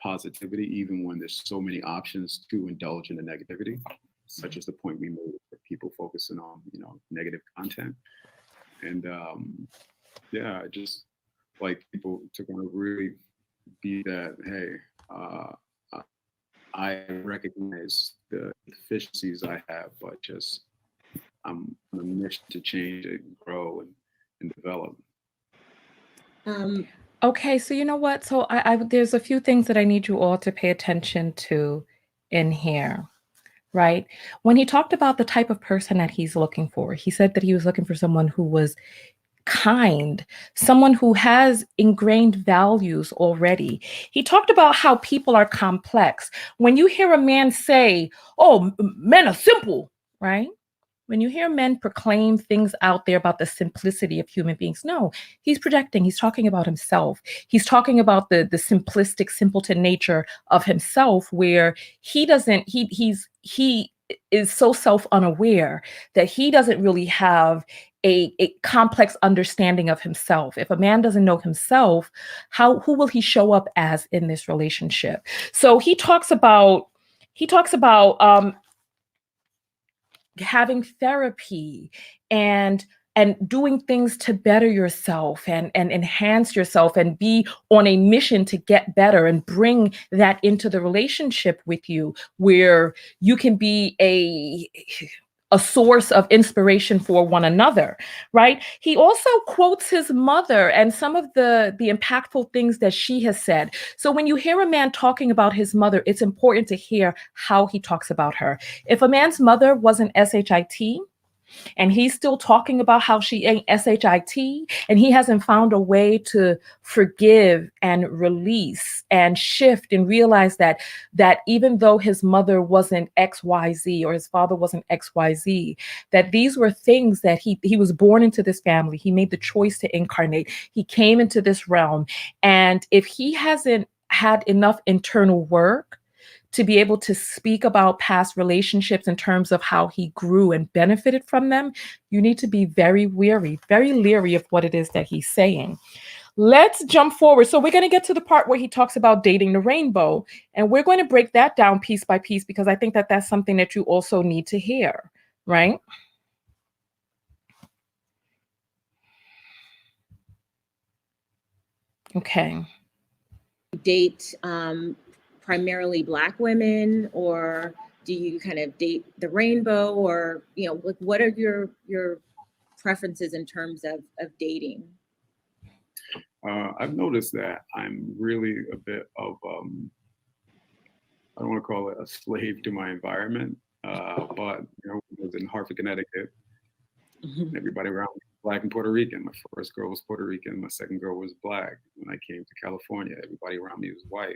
positivity, even when there's so many options to indulge in the negativity, such as the point we made for people focusing on, negative content. And I just like people to kind of really be that, hey, I recognize the deficiencies I have, but just I'm on a mission to change and grow and develop. Okay, so you know what? So I there's a few things that I need you all to pay attention to in here, right? When he talked about the type of person that he's looking for, he said that he was looking for someone who was kind, someone who has ingrained values already. He talked about how people are complex. When you hear a man say, "Oh, men are simple," right? When you hear men proclaim things out there about the simplicity of human beings, no, he's projecting. He's talking about himself. He's talking about the simplistic, simpleton nature of himself, where he doesn't. He is so self-unaware that he doesn't really have a complex understanding of himself. If a man doesn't know himself, who will he show up as in this relationship? So he talks about having therapy and doing things to better yourself and enhance yourself and be on a mission to get better and bring that into the relationship with you, where you can be a source of inspiration for one another, right? He also quotes his mother and some of the impactful things that she has said. So when you hear a man talking about his mother, it's important to hear how he talks about her. If a man's mother wasn't SHIT, and he's still talking about how she ain't SHIT, and he hasn't found a way to forgive and release and shift and realize that even though his mother wasn't XYZ or his father wasn't XYZ, that these were things that he was born into this family. He made the choice to incarnate. He came into this realm. And if he hasn't had enough internal work to be able to speak about past relationships in terms of how he grew and benefited from them, you need to be very leery of what it is that he's saying. Let's jump forward. So we're going to get to the part where he talks about dating the rainbow, and we're going to break that down piece by piece, because I think that that's something that you also need to hear, right? Okay. Date primarily Black women, or do you kind of date the rainbow, or like what are your preferences in terms of dating? I've noticed that I'm really a bit of I don't want to call it a slave to my environment, but I was in Hartford, Connecticut. Everybody around me was Black and Puerto Rican. My first girl was Puerto Rican. My second girl was Black. When I came to California, everybody around me was white.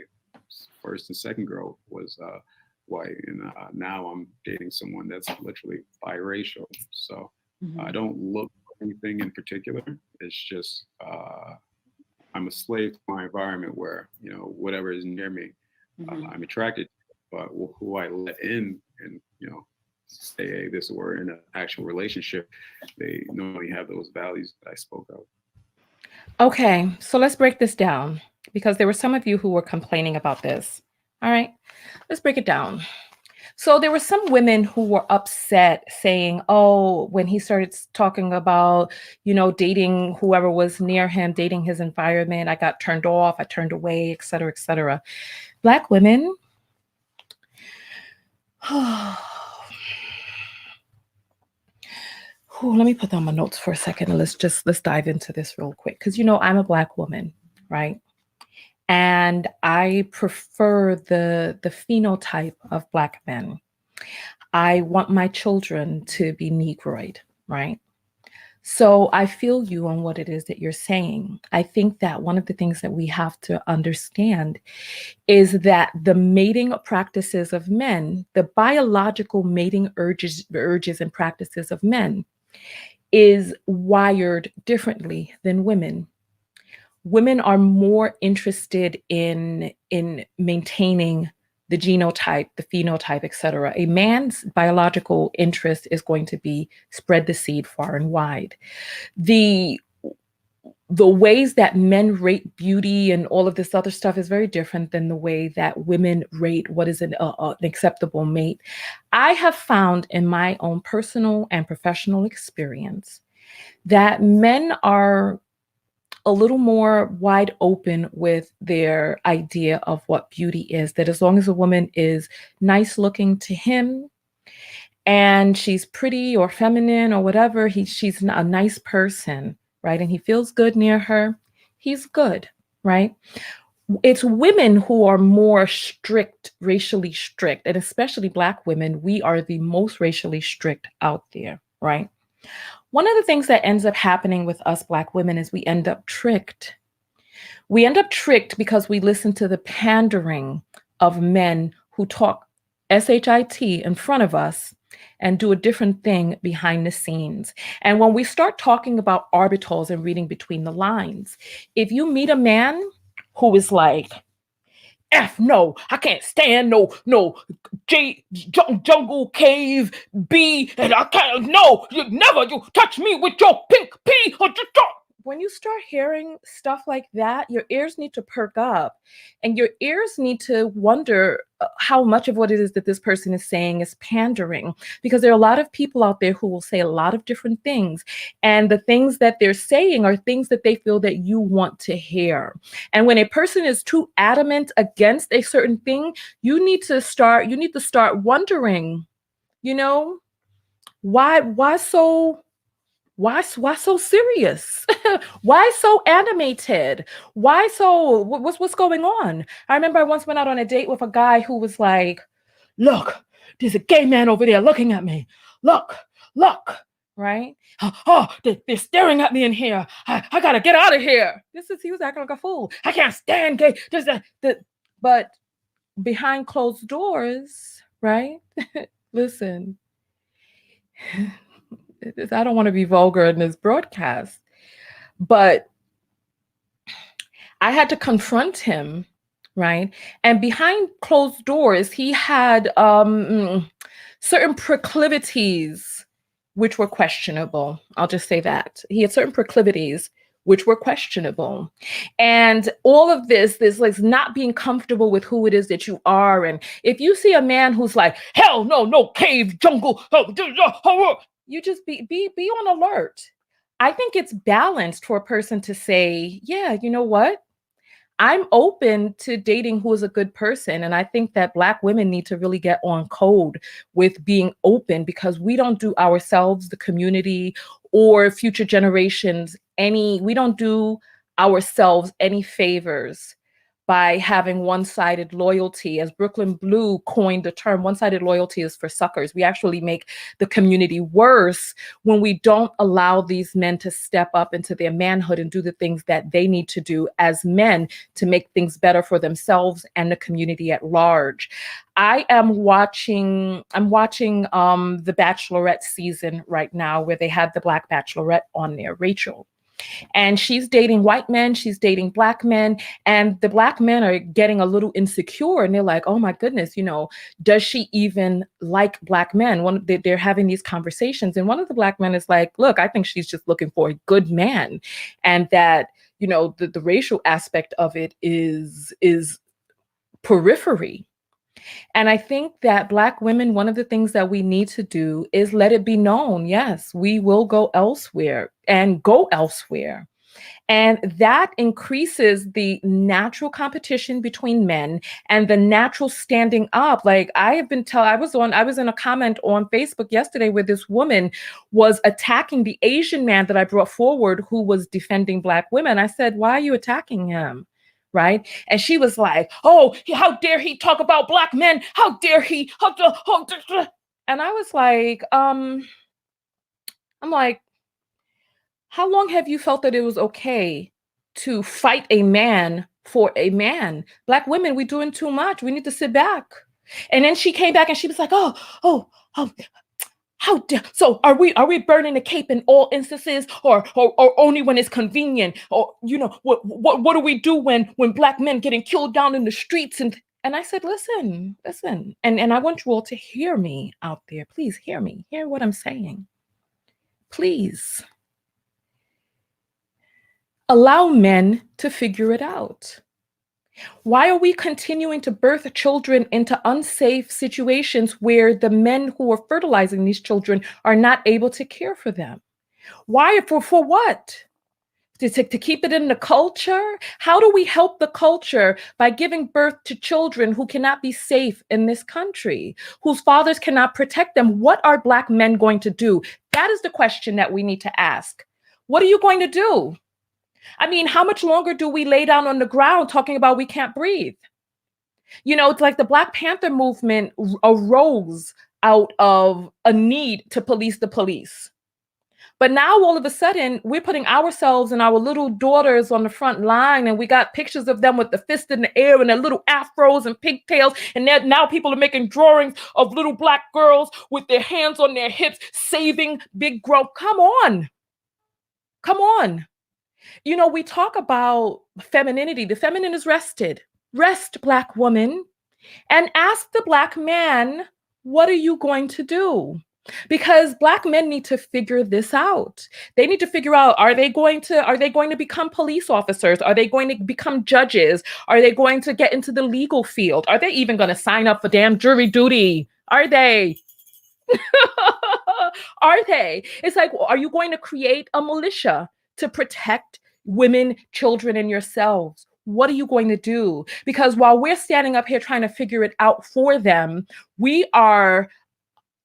First and second girl was white, and now I'm dating someone that's literally biracial. So I don't look for anything in particular. It's just I'm a slave to my environment, where whatever is near me, I'm attracted to. But who I let in, and say, hey, this we're in an actual relationship, they normally have those values that I spoke of. Okay, so let's break this down, because there were some of you who were complaining about this. All right, let's break it down. So there were some women who were upset, saying, oh, when he started talking about, dating whoever was near him, dating his environment, I got turned off, I turned away, et cetera, et cetera. Black women, let me put down my notes for a second, and let's dive into this real quick, because I'm a Black woman, right? And I prefer the phenotype of Black men. I want my children to be Negroid, right? So I feel you on what it is that you're saying. I think that one of the things that we have to understand is that the mating practices of men, the biological mating urges and practices of men, is wired differently than women. Women are more interested in maintaining the genotype, the phenotype, etc. A man's biological interest is going to be spread the seed far and wide. The ways that men rate beauty and all of this other stuff is very different than the way that women rate what is an acceptable mate. I have found in my own personal and professional experience that men are a little more wide open with their idea of what beauty is, that as long as a woman is nice looking to him and she's pretty or feminine or whatever, she's a nice person, right? And he feels good near her, he's good, right? It's women who are more strict, racially strict, and especially Black women, we are the most racially strict out there, right? One of the things that ends up happening with us Black women is we end up tricked. We end up tricked because we listen to the pandering of men who talk SHIT in front of us and do a different thing behind the scenes. And when we start talking about orbitals and reading between the lines, if you meet a man who is like, F no, I can't stand no jungle cave B, and I can't, no, you touch me with your pink pea. When you start hearing stuff like that, your ears need to perk up and your ears need to wonder how much of what it is that this person is saying is pandering, because there are a lot of people out there who will say a lot of different things. And the things that they're saying are things that they feel that you want to hear. And when a person is too adamant against a certain thing, you need to start wondering, why so serious? Why so animated? What's going on? I remember I once went out on a date with a guy who was like, look, there's a gay man over there looking at me. Look, right? Oh, they're staring at me in here. I gotta get out of here. He was acting like a fool. I can't stand gay. But behind closed doors, right? Listen. I don't want to be vulgar in this broadcast, but I had to confront him, right? And behind closed doors, he had certain proclivities which were questionable. I'll just say that. He had certain proclivities which were questionable. And all of this like not being comfortable with who it is that you are. And if you see a man who's like, hell no cave, jungle, you just be on alert. I think it's balanced for a person to say, yeah, you know what? I'm open to dating who is a good person. And I think that Black women need to really get on code with being open, because we don't do ourselves, the community, or future generations we don't do ourselves any favors by having one-sided loyalty. As Brooklyn Blue coined the term, one-sided loyalty is for suckers. We actually make the community worse when we don't allow these men to step up into their manhood and do the things that they need to do as men to make things better for themselves and the community at large. I'm watching the Bachelorette season right now, where they have the Black Bachelorette on there, Rachel. And she's dating white men, she's dating Black men, and the Black men are getting a little insecure, and they're like, oh my goodness, does she even like Black men? They're having these conversations, and one of the Black men is like, look, I think she's just looking for a good man, and that, the racial aspect of it is periphery. And I think that Black women, one of the things that we need to do is let it be known, yes, we will go elsewhere. And that increases the natural competition between men and the natural standing up. Like I was in a comment on Facebook yesterday where this woman was attacking the Asian man that I brought forward who was defending Black women. I said, why are you attacking him? Right. And she was like, oh, how dare he talk about Black men? How dare he? And I was like, I'm like, how long have you felt that it was okay to fight a man for a man? Black women, we're doing too much. We need to sit back. And then she came back and she was like, oh, how dare? So are we burning the cape in all instances, or only when it's convenient? Or what do we do when Black men getting killed down in the streets? And And I said, listen, listen. And I want you all to hear me out there. Please hear me. Hear what I'm saying. Please allow men to figure it out. Why are we continuing to birth children into unsafe situations where the men who are fertilizing these children are not able to care for them? Why? For what? To keep it in the culture? How do we help the culture by giving birth to children who cannot be safe in this country, whose fathers cannot protect them? What are Black men going to do? That is the question that we need to ask. What are you going to do? I mean, how much longer do we lay down on the ground talking about we can't breathe? You know, it's like the Black Panther movement arose out of a need to police the police. But now all of a sudden, we're putting ourselves and our little daughters on the front line, and we got pictures of them with the fist in the air and their little afros and pigtails. And now people are making drawings of little Black girls with their hands on their hips, saving big growth. Come on. Come on. You know, we talk about femininity. The feminine is rested. Rest, Black woman, and ask the Black man, what are you going to do? Because Black men need to figure this out. They need to figure out, are they going to become police officers? Are they going to become judges? Are they going to get into the legal field? Are they even going to sign up for damn jury duty? Are they? Are they? It's like, are you going to create a militia to protect women, children, and yourselves? What are you going to do? Because while we're standing up here trying to figure it out for them, we are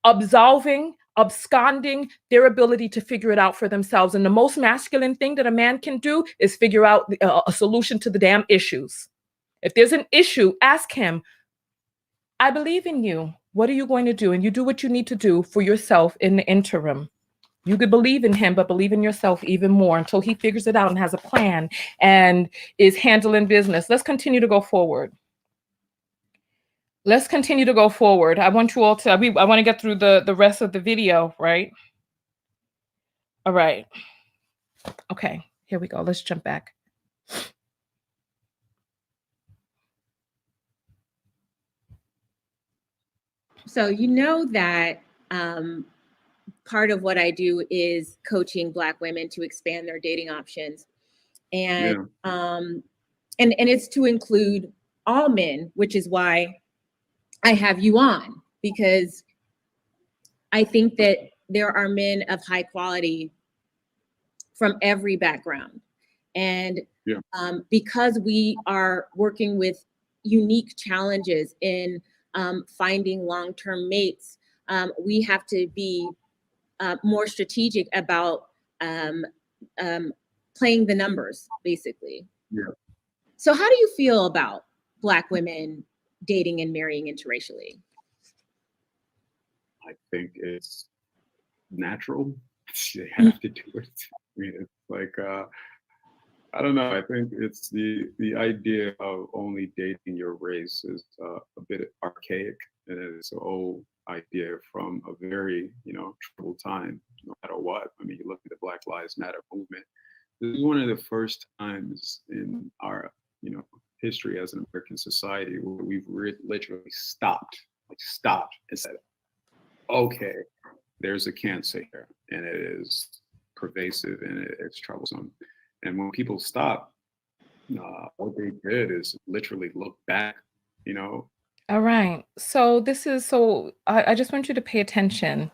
absolving, absconding their ability to figure it out for themselves. And the most masculine thing that a man can do is figure out a solution to the damn issues. If there's an issue, ask him, I believe in you. What are you going to do? And you do what you need to do for yourself in the interim. You could believe in him, but believe in yourself even more until he figures it out and has a plan and is handling business. Let's continue to go forward. Let's continue to go forward. I want you all to, I want to get through the rest of the video, right? All right. Okay, here we go. Let's jump back. So you know that part of what I do is coaching Black women to expand their dating options. And and it's to include all men, which is why I have you on, because I think that there are men of high quality from every background. And because we are working with unique challenges in finding long-term mates, we have to be more strategic about playing the numbers, basically. Yeah. So how do you feel about Black women dating and marrying interracially? I think it's natural. They have to do it. I mean, it's like, I don't know. I think it's the idea of only dating your race is a bit archaic, and it's an old idea from a very, troubled time, no matter what. I mean, you look at the Black Lives Matter movement. This is one of the first times in our, history as an American society where we've literally stopped and said, okay, there's a cancer here, and it is pervasive and it's troublesome. And when people stop, what they did is literally look back, All right. So I just want you to pay attention.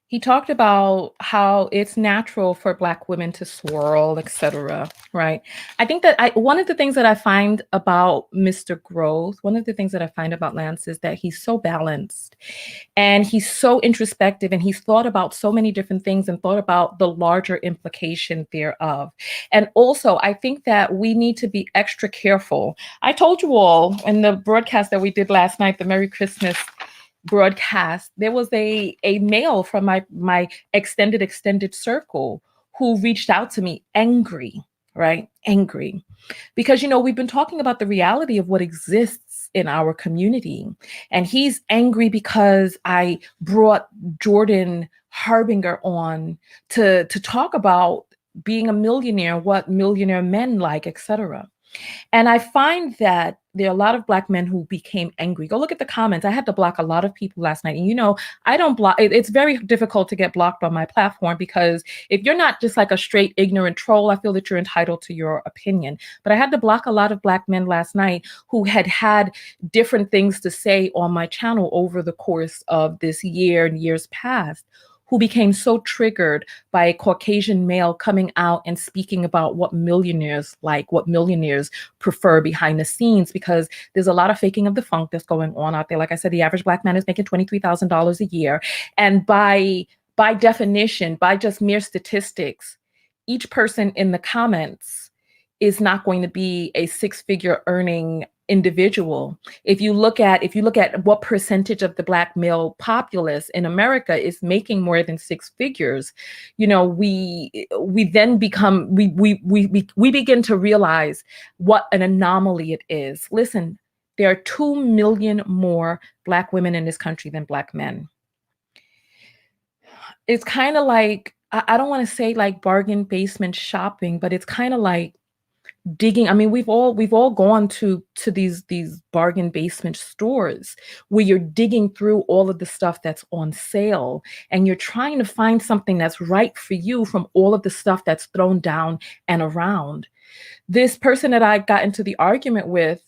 He talked about how it's natural for Black women to swirl, etc. Right? I think that one of the things that I find about Mr. Growth, one of the things that I find about Lance is that he's so balanced and he's so introspective, and he's thought about so many different things and thought about the larger implication thereof. And also, I think that we need to be extra careful. I told you all in the broadcast that we did last night, the Merry Christmas broadcast, there was a male from my extended circle who reached out to me angry, right? Angry. Because, we've been talking about the reality of what exists in our community. And he's angry because I brought Jordan Harbinger on to talk about being a millionaire, what millionaire men like, etc. And I find that there are a lot of Black men who became angry. Go look at the comments. I had to block a lot of people last night. And I don't block. It's very difficult to get blocked on my platform because if you're not just like a straight ignorant troll, I feel that you're entitled to your opinion. But I had to block a lot of Black men last night who had different things to say on my channel over the course of this year and years past, who became so triggered by a Caucasian male coming out and speaking about what millionaires like, what millionaires prefer behind the scenes, because there's a lot of faking of the funk that's going on out there. Like I said, the average Black man is making $23,000 a year. And by definition, by just mere statistics, each person in the comments is not going to be a six-figure earning individual. If you look at what percentage of the Black male populace in America is making more than six figures, we then become we begin to realize what an anomaly it is. Listen, there are 2 million more Black women in this country than Black men. It's kind of like, I don't want to say like bargain basement shopping, but it's kind of like digging. I mean, we've all gone to these bargain basement stores where you're digging through all of the stuff that's on sale and you're trying to find something that's right for you from all of the stuff that's thrown down and around. This person that I got into the argument with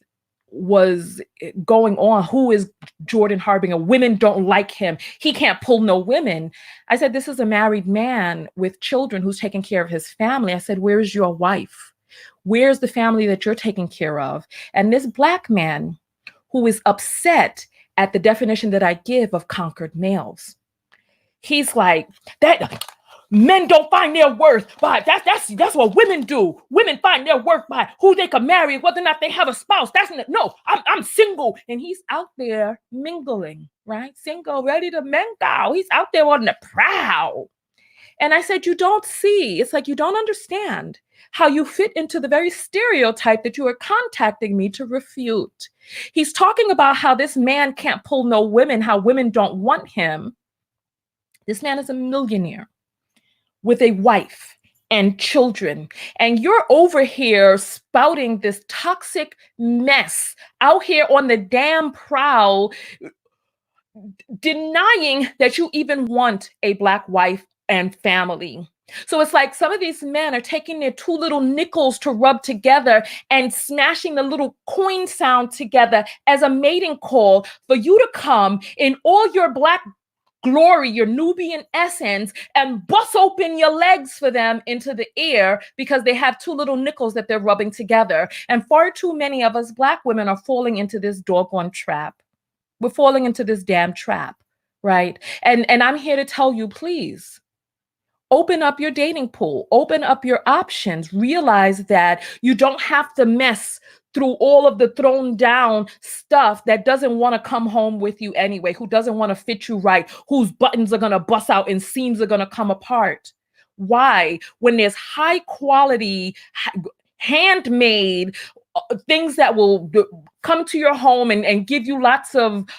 was going on, who is Jordan Harbinger? Women don't like him. He can't pull no women. I said, this is a married man with children who's taking care of his family. I said, where is your wife? Where's the family that you're taking care of? And this Black man who is upset at the definition that I give of conquered males, he's like, that men don't find their worth by that's what women do. Women find their worth by who they can marry, whether or not they have a spouse. I'm single, and he's out there mingling, right? Single, ready to mingle. He's out there on the prowl. And I said, you don't see. It's like you don't understand how you fit into the very stereotype that you are contacting me to refute. He's talking about how this man can't pull no women, how women don't want him. This man is a millionaire with a wife and children. And you're over here spouting this toxic mess out here on the damn prowl, denying that you even want a Black wife and family. So it's like some of these men are taking their two little nickels to rub together and smashing the little coin sound together as a mating call for you to come in all your Black glory, your Nubian essence, and bust open your legs for them into the air because they have two little nickels that they're rubbing together. And far too many of us Black women are falling into this doggone trap. We're falling into this damn trap, right? And I'm here to tell you, please, open up your dating pool, open up your options, realize that you don't have to mess through all of the thrown down stuff that doesn't want to come home with you anyway, who doesn't want to fit you right, whose buttons are going to bust out and seams are going to come apart. Why? When there's high quality, handmade things that will come to your home and give you lots of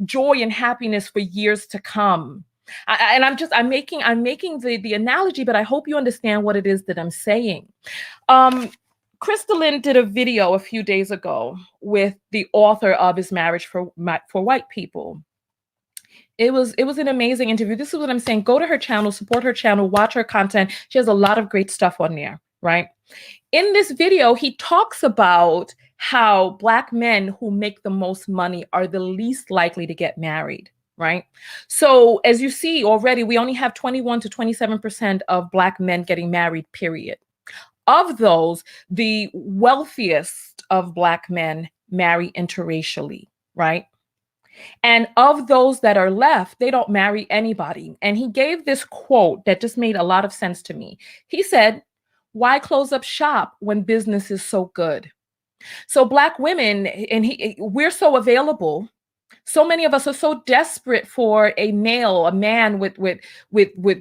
joy and happiness for years to come. I'm making the analogy, but I hope you understand what it is that I'm saying. Crystalline did a video a few days ago with the author of Is Marriage for White People. It was an amazing interview. This is what I'm saying. Go to her channel, support her channel, watch her content. She has a lot of great stuff on there, right? In this video, he talks about how Black men who make the most money are the least likely to get married. Right. So as you see already, we only have 21 to 27% of Black men getting married, period. Of those, the wealthiest of Black men marry interracially, right? And of those that are left, they don't marry anybody. And he gave this quote that just made a lot of sense to me. He said, why close up shop when business is so good? So Black women, and we're so available. So many of us are so desperate for a man with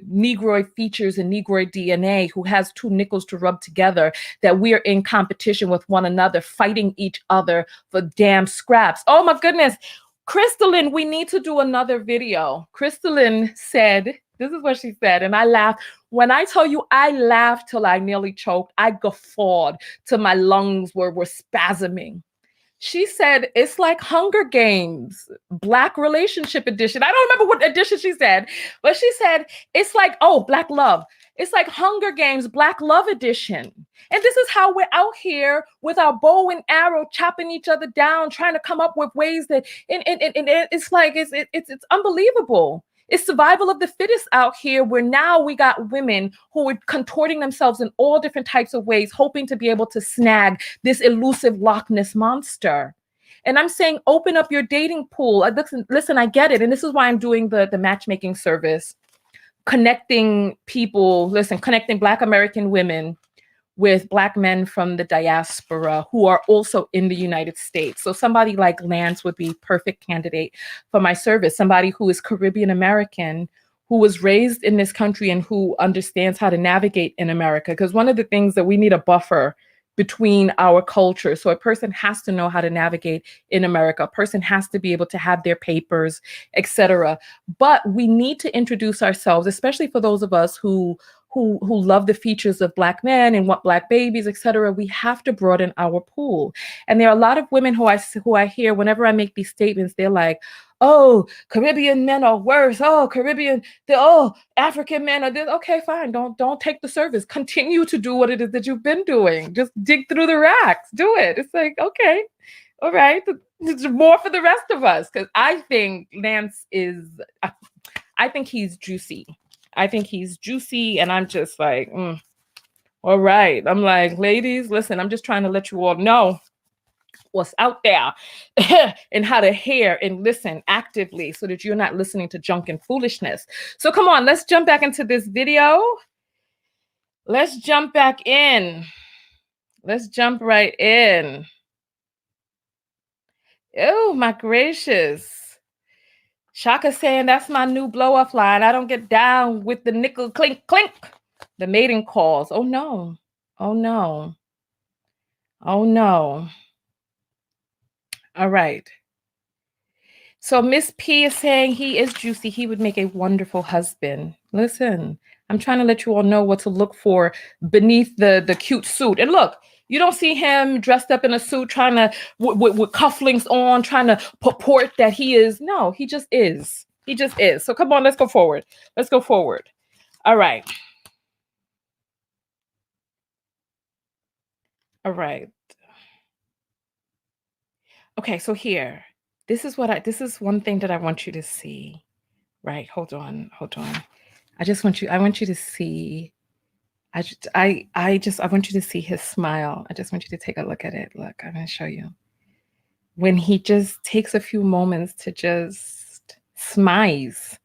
Negroid features and Negroid DNA who has two nickels to rub together that we're in competition with one another, fighting each other for damn scraps. Oh my goodness. Crystalline, we need to do another video. Crystalline said, this is what she said, and I laughed. When I tell you I laughed till I nearly choked, I guffawed till my lungs were spasming. She said, it's like Hunger Games, Black Relationship Edition. I don't remember what edition she said, but she said, it's like, oh, Black Love. It's like Hunger Games, Black Love Edition. And this is how we're out here with our bow and arrow, chopping each other down, trying to come up with ways that, and it's like, it's unbelievable. It's survival of the fittest out here, where now we got women who are contorting themselves in all different types of ways, hoping to be able to snag this elusive Loch Ness monster. And I'm saying, open up your dating pool. Listen, I get it. And this is why I'm doing the matchmaking service, connecting people, connecting Black American women with Black men from the diaspora who are also in the United States. So somebody like Lance would be perfect candidate for my service. Somebody who is Caribbean American, who was raised in this country and who understands how to navigate in America. Because one of the things that we need a buffer between our cultures. So a person has to know how to navigate in America. A person has to be able to have their papers, etc. But we need to introduce ourselves, especially for those of us who love the features of Black men and want Black babies, etc. We have to broaden our pool. And there are a lot of women who I hear whenever I make these statements, they're like, oh, Caribbean men are worse. Oh, African men are this. Okay, fine. Don't take the service. Continue to do what it is that you've been doing. Just dig through the racks. Do it. It's like, okay, all right. There's more for the rest of us. Because I think Lance I think he's juicy. I think he's juicy, and I'm just like, all right. I'm like, ladies, listen, I'm just trying to let you all know what's out there and how to hear and listen actively so that you're not listening to junk and foolishness. So come on, let's jump back into this video. Let's jump back in. Let's jump right in. Oh, my gracious. Shaka saying, that's my new blow-off line. I don't get down with the nickel clink, clink. The mating calls. Oh, no. Oh, no. Oh, no. All right. So Miss P is saying he is juicy. He would make a wonderful husband. Listen, I'm trying to let you all know what to look for beneath the cute suit. And look, you don't see him dressed up in a suit trying to, with cufflinks on, trying to purport that he is. No, he just is. He just is. So come on, let's go forward. Let's go forward. All right. All right. Okay, so here, this is one thing that I want you to see. Right, hold on. I want you to see. I want you to see his smile. I just want you to take a look at it. Look, I'm going to show you. When he just takes a few moments to just smize.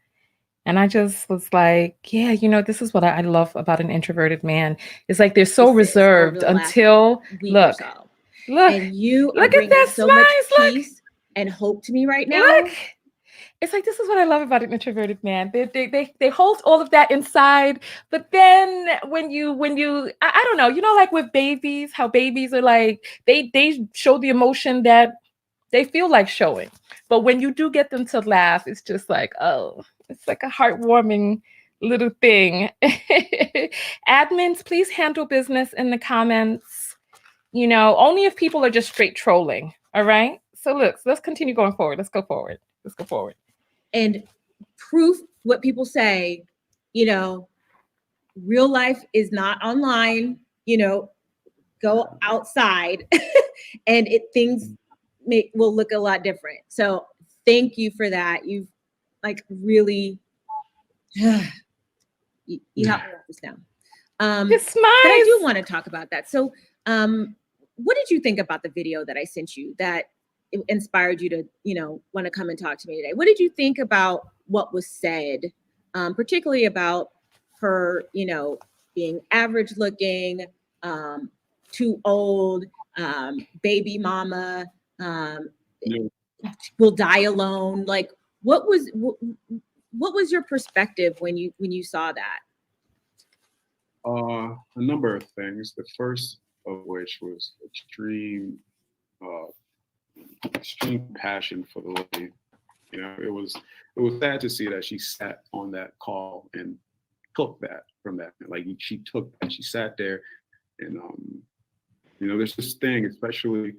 And I just was like, yeah, this is what I love about an introverted man. It's like they're so reserved until, look. And you are look at that so smile. much peace and hope to me right now. Look. It's like, this is what I love about an introverted man. They hold all of that inside, but then when you I don't know, like with babies, how babies are like, they show the emotion that they feel like showing. But when you do get them to laugh, it's just like, oh, it's like a heartwarming little thing. Admins, please handle business in the comments. Only if people are just straight trolling. All right. So look, let's continue going forward. Let's go forward. And proof what people say, real life is not online, go outside and things will look a lot different. So thank you for that. You've really, you helped me write this down. Just smile. But I do want to talk about that. So what did you think about the video that I sent you that inspired you to, want to come and talk to me today? What did you think about what was said, particularly about her, being average looking, too old, baby mama, will die alone? Like, what was your perspective when you saw that? A number of things. The first of which was extreme passion for the lady You know, it was sad to see that she sat on that call and took that from that. Like she took that, she sat there, and you know, there's this thing, especially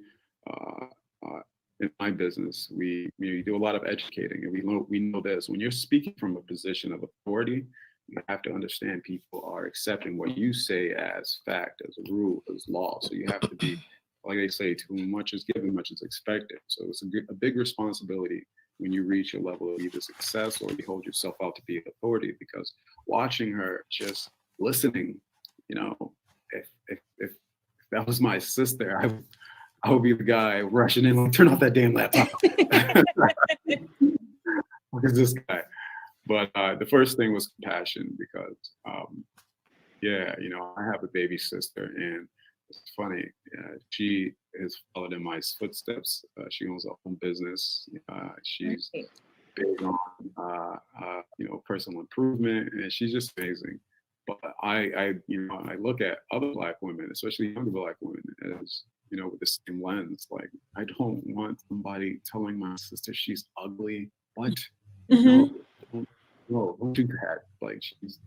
in my business, we do a lot of educating, and we know this. When you're speaking from a position of authority, you have to understand people are accepting what you say as fact, as a rule, as law. So you have to be, like they say, to whom much is given, much is expected. So it's a big responsibility when you reach a level of either success or you hold yourself out to be an authority. Because watching her, just listening, you know, if that was my sister, I would be the guy rushing in, like, turn off that damn laptop. Look at this guy. But the first thing was compassion, because, yeah, you know, I have a baby sister, and it's funny. She has followed in my footsteps. She owns her own business. She's big on, you know, personal improvement, and she's just amazing. But I look at other Black women, especially younger Black women, as, you know, with the same lens. Like, I don't want somebody telling my sister she's ugly. What? Mhm. No, don't do that. Like, she's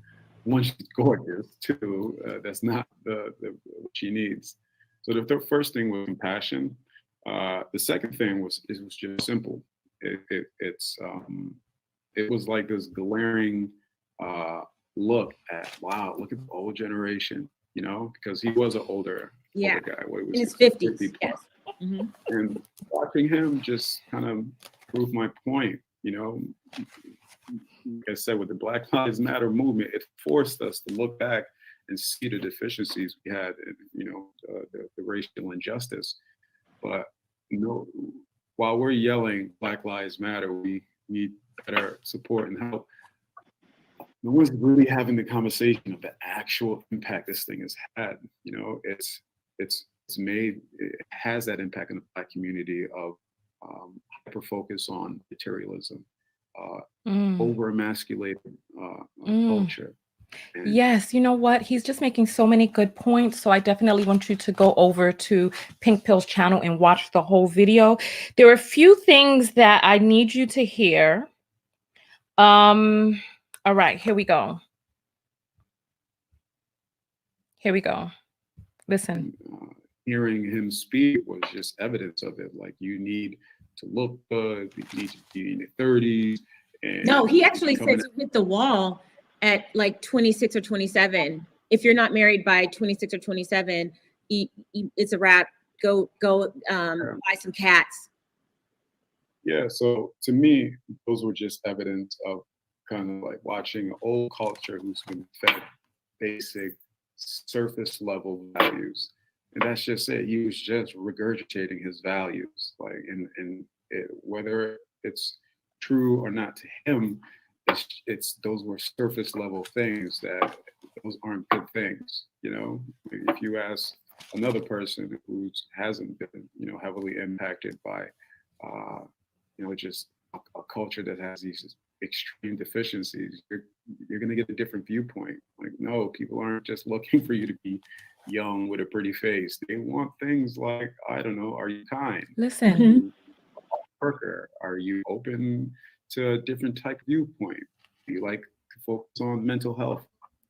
gorgeous. Two, that's not the what she needs. So the first thing was compassion. The second thing was just simple. It was like this glaring look at, wow, look at the old generation, you know, because he was an older guy. What, In his 50s. 50 Yes. Mm-hmm. And watching him just kind of prove my point, you know. Like I said, with the Black Lives Matter movement, it forced us to look back and see the deficiencies we had, in, you know, the racial injustice. But, you know, while we're yelling Black Lives Matter, we need better support and help. No one's really having the conversation of the actual impact this thing has had. You know, it has that impact in the Black community of hyper focus on materialism, over emasculated culture. And yes, you know what? He's just making so many good points. So I definitely want you to go over to Pink Pill's channel and watch the whole video. There are a few things that I need you to hear. All right, here we go. Here we go. Listen. Hearing him speak was just evidence of it. Like, you need to look good, you need to be in your 30s. And no, he actually says you hit the wall at like 26 or 27. If you're not married by 26 or 27, it's a wrap. Go buy some cats. Yeah, so to me, those were just evidence of kind of like watching an old culture who's been fed basic surface level values. And that's just it. He was just regurgitating his values. Like, and whether it's true or not to him, it's those were surface level things. That those aren't good things. You know, if you ask another person who hasn't been, you know, heavily impacted by, you know, just a culture that has these extreme deficiencies, you're going to get a different viewpoint. Like, no, people aren't just looking for you to be young with a pretty face. They want things like, I don't know, are you kind? Listen. Are you a worker? Are you open to a different type of viewpoint? Do you like to focus on mental health?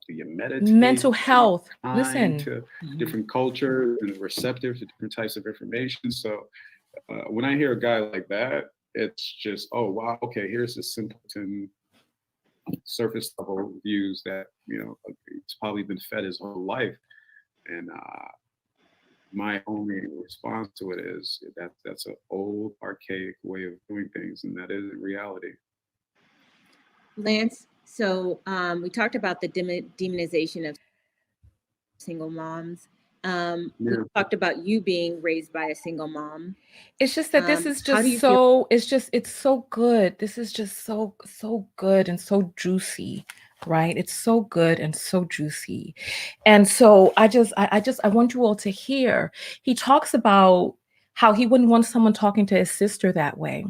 Do you meditate? Mental health. Listen. To different cultures and receptive to different types of information. So when I hear a guy like that, it's just, oh, wow, okay, here's a simpleton surface level views that, you know, it's probably been fed his whole life. And my only response to it is that's an old, archaic way of doing things, and that isn't reality. Lance, so we talked about the demonization of single moms. We talked about you being raised by a single mom. It's just that this is just so, it's so good. This is just so good and so juicy, right? It's so good and so juicy. And so I want you all to hear. He talks about how he wouldn't want someone talking to his sister that way.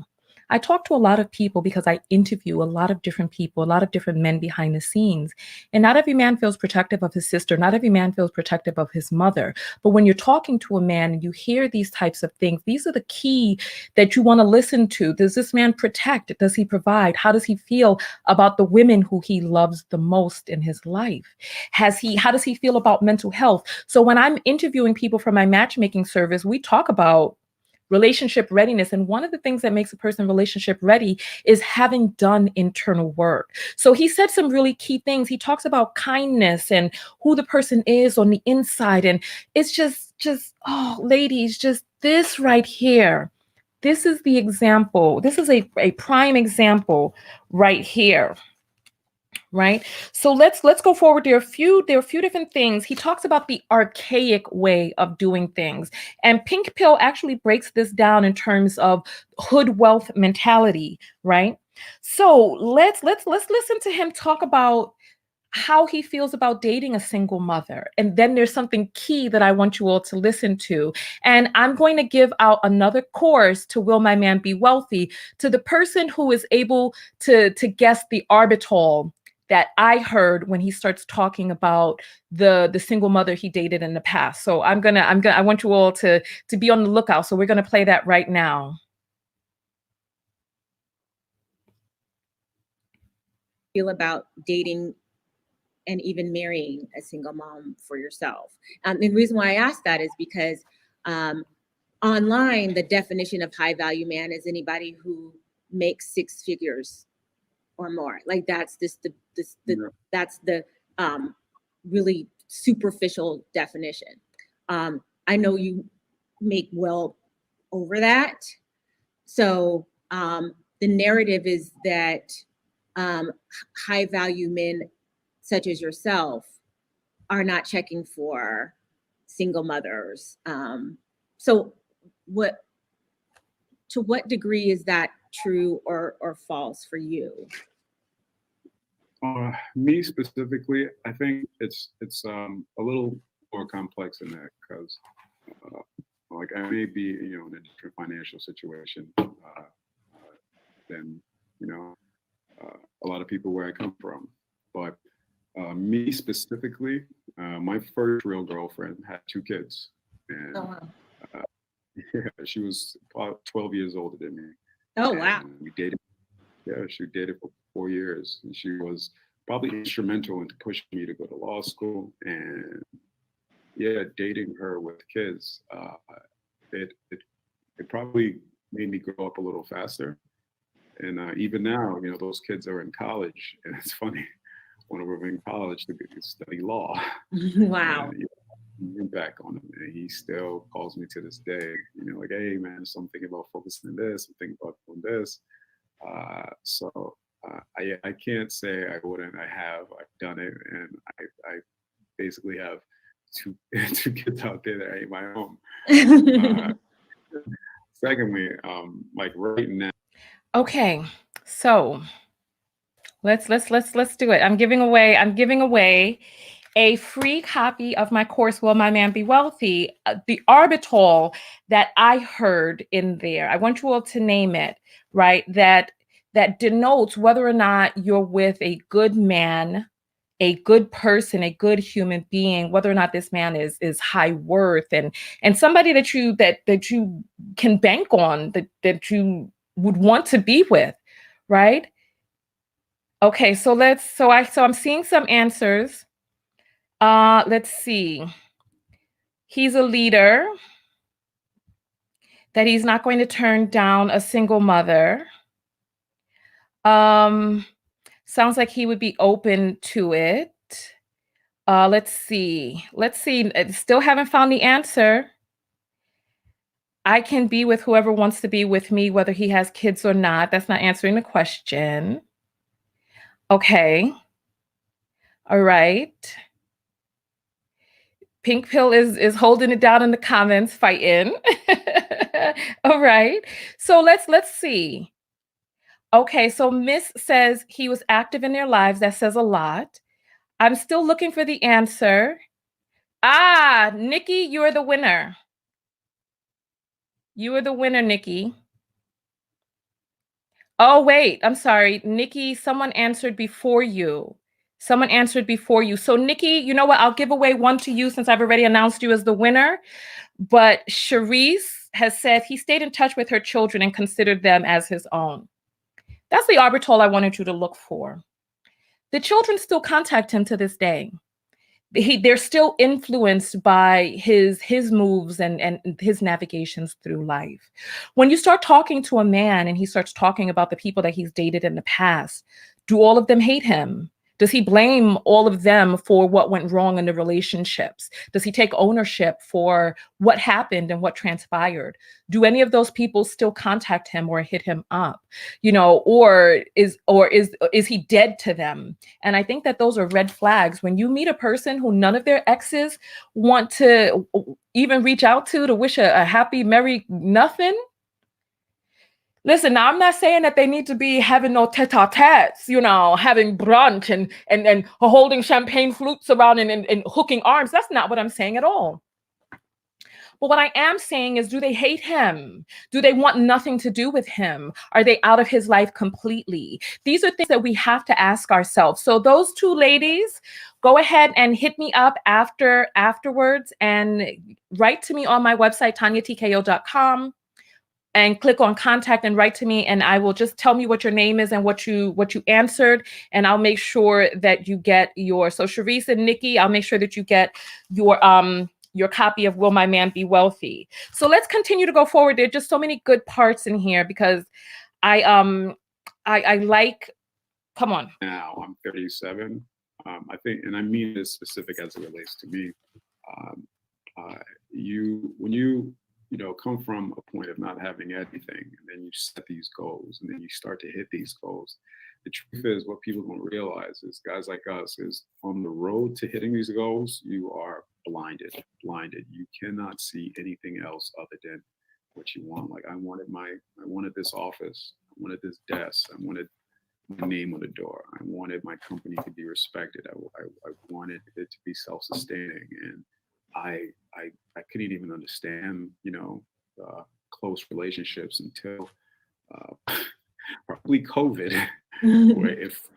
I talk to a lot of people because I interview a lot of different people, a lot of different men behind the scenes. And not every man feels protective of his sister. Not every man feels protective of his mother. But when you're talking to a man and you hear these types of things, these are the key that you want to listen to. Does this man protect? Does he provide? How does he feel about the women who he loves the most in his life? How does he feel about mental health? So when I'm interviewing people for my matchmaking service, we talk about relationship readiness. And one of the things that makes a person relationship ready is having done internal work. So he said some really key things. He talks about kindness and who the person is on the inside. And it's oh, ladies, just this right here. This is the example. This is a prime example right here. Right. So let's go forward. There are a few different things. He talks about the archaic way of doing things. And Pink Pill actually breaks this down in terms of hood wealth mentality, right? So let's listen to him talk about how he feels about dating a single mother. And then there's something key that I want you all to listen to. And I'm going to give out another course to Will My Man Be Wealthy to the person who is able to guess the arbitral that I heard when he starts talking about the single mother he dated in the past. So I want you all to be on the lookout. So we're gonna play that right now. Feel about dating and even marrying a single mom for yourself. And the reason why I ask that is because online, the definition of high value man is anybody who makes six figures or more. Like that's that's the really superficial definition. I know you make well over that. So the narrative is that high value men such as yourself are not checking for single mothers. So to what degree is that true or false for you? Me specifically, I think it's a little more complex than that because like I may be in a different financial situation than a lot of people where I come from, but me specifically, my first real girlfriend had 2 kids, and Oh, wow. yeah, she was about 12 years older than me. Oh, wow. And we dated. Yeah, she dated for 4 years, and she was probably instrumental into pushing me to go to law school. And yeah, dating her with kids, it probably made me grow up a little faster. And even now, those kids are in college, and it's funny. One of them in college to study law. Wow. And, back on him, and he still calls me to this day. Like, hey man, so I'm thinking about focusing on this. I'm thinking about doing this. So I can't say I wouldn't. I've done it, and I basically have two kids out there that ain't my own. Secondly, like right now. Okay, so let's do it. I'm giving away a free copy of my course, Will My Man Be Wealthy? The arbitral that I heard in there, I want you all to name it, right? That denotes whether or not you're with a good man, a good person, a good human being, whether or not this man is high worth and somebody that you can bank on, that you would want to be with, right? Okay, so I'm seeing some answers. Let's see. He's a leader, that he's not going to turn down a single mother. Sounds like he would be open to it. Let's see. Still haven't found the answer. I can be with whoever wants to be with me, whether he has kids or not. That's not answering the question. Okay. All right. Pink Pill is holding it down in the comments, fighting. All right. So let's see. Okay, so Miss says he was active in their lives. That says a lot. I'm still looking for the answer. Ah, Nikki, you're the winner. You are the winner, Nikki. Oh, wait, I'm sorry. Nikki, someone answered before you. Someone answered before you. So Nikki, you know what? I'll give away one to you since I've already announced you as the winner. But Charisse has said he stayed in touch with her children and considered them as his own. That's the arbitral I wanted you to look for. The children still contact him to this day. They're still influenced by his moves and his navigations through life. When you start talking to a man and he starts talking about the people that he's dated in the past, do all of them hate him? Does he blame all of them for what went wrong in the relationships? Does he take ownership for what happened and what transpired? Do any of those people still contact him or hit him up? You know, or is he dead to them? And I think that those are red flags. When you meet a person who none of their exes want to even reach out to wish a happy, merry nothing. Listen, now I'm not saying that they need to be having no tete-a-tetes, you know, having brunch and holding champagne flutes around and hooking arms. That's not what I'm saying at all. But what I am saying is, do they hate him? Do they want nothing to do with him? Are they out of his life completely? These are things that we have to ask ourselves. So those two ladies, go ahead and hit me up afterwards and write to me on my website, tanyatko.com. and click on contact and write to me, and I will just tell me what your name is and what you answered, and I'll make sure that you get your, so Charisse and Nikki, I'll make sure that you get your copy of Will My Man Be Wealthy. So let's continue to go forward. There are just so many good parts in here because I like, come on. Now I'm 37. I think, and I mean this specific as it relates to me. When you come from a point of not having anything, and then you set these goals, and then you start to hit these goals. The truth is, what people don't realize is guys like us is on the road to hitting these goals, you are blinded. You cannot see anything else other than what you want. Like I wanted this office, I wanted this desk, I wanted my name on the door, I wanted my company to be respected, I wanted it to be self-sustaining, and I couldn't even understand, close relationships until probably COVID, where if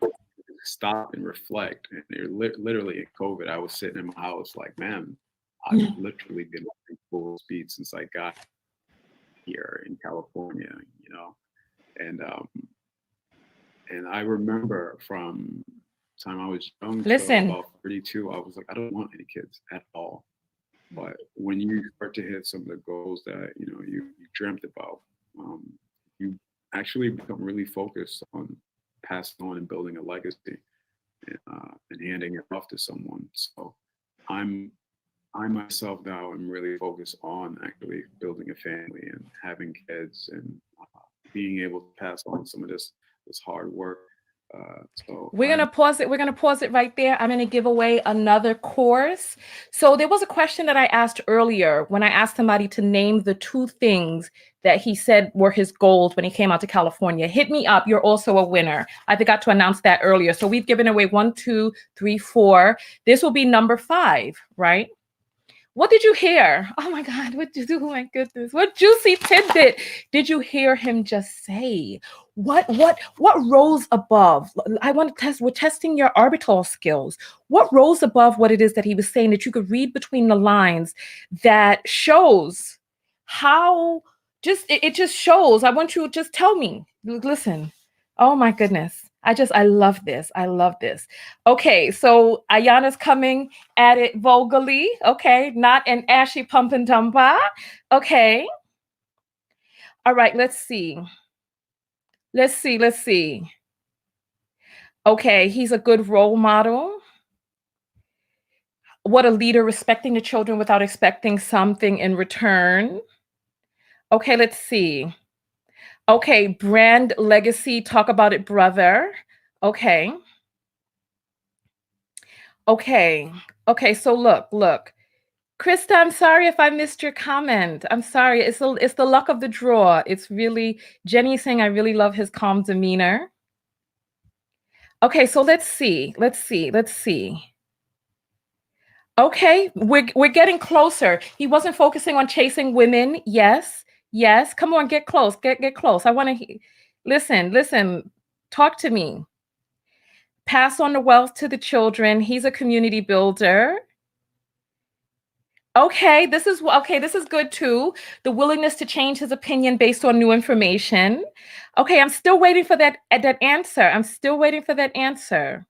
stop and reflect, and literally in COVID, I was sitting in my house like, man, I've literally been running full speed since I got here in California, and I remember from the time I was young to about 32, I was like, I don't want any kids at all. But when you start to hit some of the goals that you dreamt about, you actually become really focused on passing on and building a legacy, and handing it off to someone. So I myself now am really focused on actually building a family and having kids, and being able to pass on some of this hard work. So we're going to pause it. We're going to pause it right there. I'm going to give away another course. So there was a question that I asked earlier when I asked somebody to name the 2 things that he said were his goals when he came out to California. Hit me up. You're also a winner. I forgot to announce that earlier. So we've given away 1, 2, 3, 4. This will be number 5, right? What did you hear? Oh my God, what did you do? Oh my goodness. What juicy tidbit did you hear him just say? What rose above? I want to test, we're testing your arbitral skills. What rose above what it is that he was saying that you could read between the lines that shows how it just shows. I want you to just tell me, listen. Oh my goodness. I love this. I love this. Okay, so Ayana's coming at it vulgarly. Okay, not an ashy pump and dumpa. Okay. All right, let's see. Let's see. Okay, he's a good role model. What a leader, respecting the children without expecting something in return. Okay, let's see. Okay, brand legacy, talk about it, brother. Okay. So look. Krista, I'm sorry if I missed your comment. I'm sorry. It's the luck of the draw. It's really Jenny saying I really love his calm demeanor. Okay, so let's see. Okay, we're getting closer. He wasn't focusing on chasing women. Yes. Come on, get close. Get close. I want to. Listen, talk to me. Pass on the wealth to the children. He's a community builder. Okay, this is good too. The willingness to change his opinion based on new information. Okay, I'm still waiting for that answer. I'm still waiting for that answer.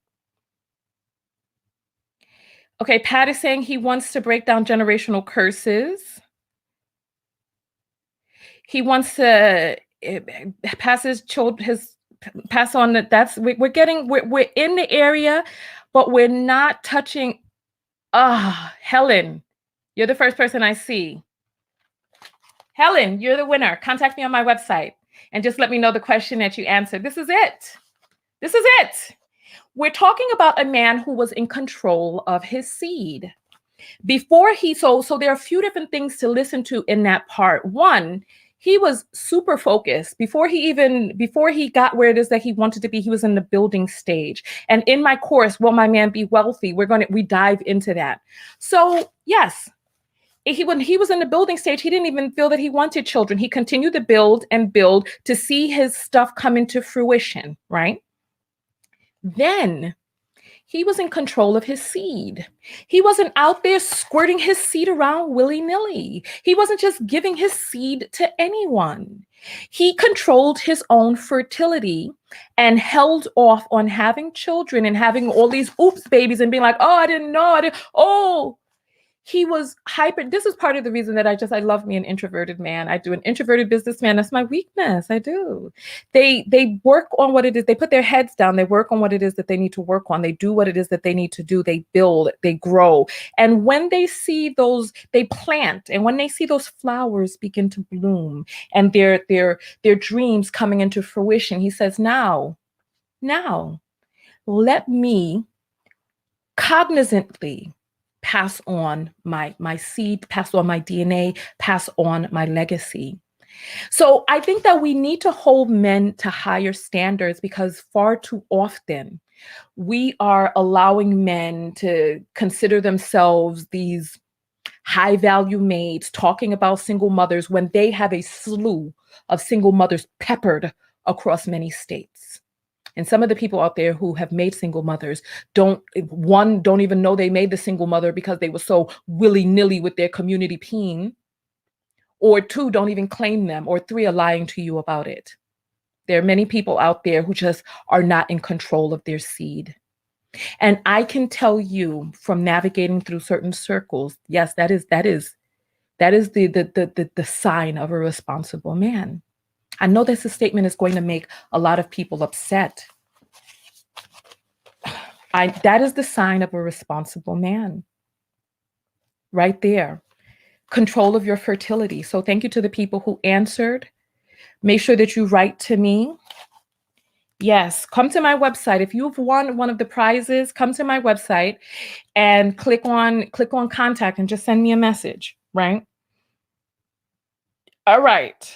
Okay, Pat is saying he wants to break down generational curses. He wants to pass on that. That's we're in the area, but we're not touching. Helen, you're the first person I see. Helen, you're the winner. Contact me on my website and just let me know the question that you answered. This is it. This is it. We're talking about a man who was in control of his seed. Before he, so there are a few different things to listen to in that part. One, he was super focused before he got where it is that he wanted to be. He was in the building stage. And in my course, Will My Man Be Wealthy? We dive into that. So yes, when he was in the building stage, he didn't even feel that he wanted children. He continued to build and build to see his stuff come into fruition, right? Then he was in control of his seed. He wasn't out there squirting his seed around willy-nilly. He wasn't just giving his seed to anyone. He controlled his own fertility and held off on having children and having all these oops babies and being like, oh, I didn't know. He was hyper. This is part of the reason that I love me an introverted man. I do an introverted businessman. That's my weakness. I do. They work on what it is. They put their heads down. They work on what it is that they need to work on. They do what it is that they need to do. They build, they grow. And when they see they plant. And when they see those flowers begin to bloom and their dreams coming into fruition, he says, now, let me cognizantly pass on my seed, pass on my DNA, pass on my legacy. So I think that we need to hold men to higher standards because far too often we are allowing men to consider themselves these high value maids talking about single mothers when they have a slew of single mothers peppered across many states. And some of the people out there who have made single mothers don't even know they made the single mother because they were so willy-nilly with their community peen. Or two, don't even claim them. Or three, are lying to you about it. There are many people out there who just are not in control of their seed. And I can tell you from navigating through certain circles, yes, that is the sign of a responsible man. I know this statement is going to make a lot of people upset. That is the sign of a responsible man. Right there. Control of your fertility. So thank you to the people who answered. Make sure that you write to me. Yes, come to my website. If you've won one of the prizes, come to my website and click on contact and just send me a message, right? All right.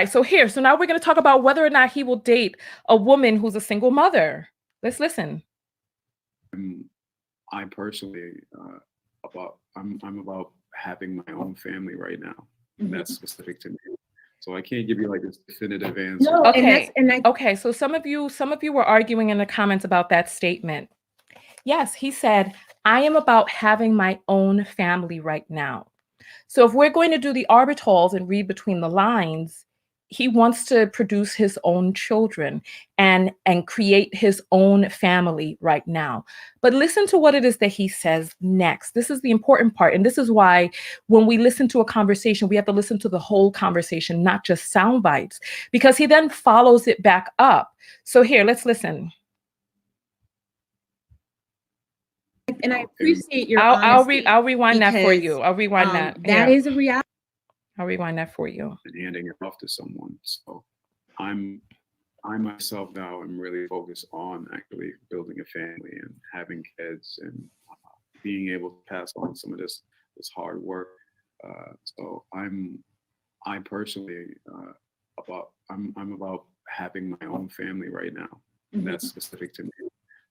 So now we're going to talk about whether or not he will date a woman who's a single mother. Let's listen. I personally, I'm about having my own family right now. And that's specific to me. So I can't give you like this definitive answer. No, okay. Okay. So some of you were arguing in the comments about that statement. Yes, he said, I am about having my own family right now. So if we're going to do the orbitals and read between the lines, he wants to produce his own children and create his own family right now. But listen to what it is that he says next. This is the important part. And this is why when we listen to a conversation, we have to listen to the whole conversation, not just sound bites, because he then follows it back up. So here, let's listen. And I appreciate your honesty. I'll rewind that for you. I'll rewind that. That is a reality. I'll rewind that for you. And handing it off to someone. So I myself now am really focused on actually building a family and having kids and being able to pass on some of this hard work. So I personally I'm about having my own family right now. And that's specific to me.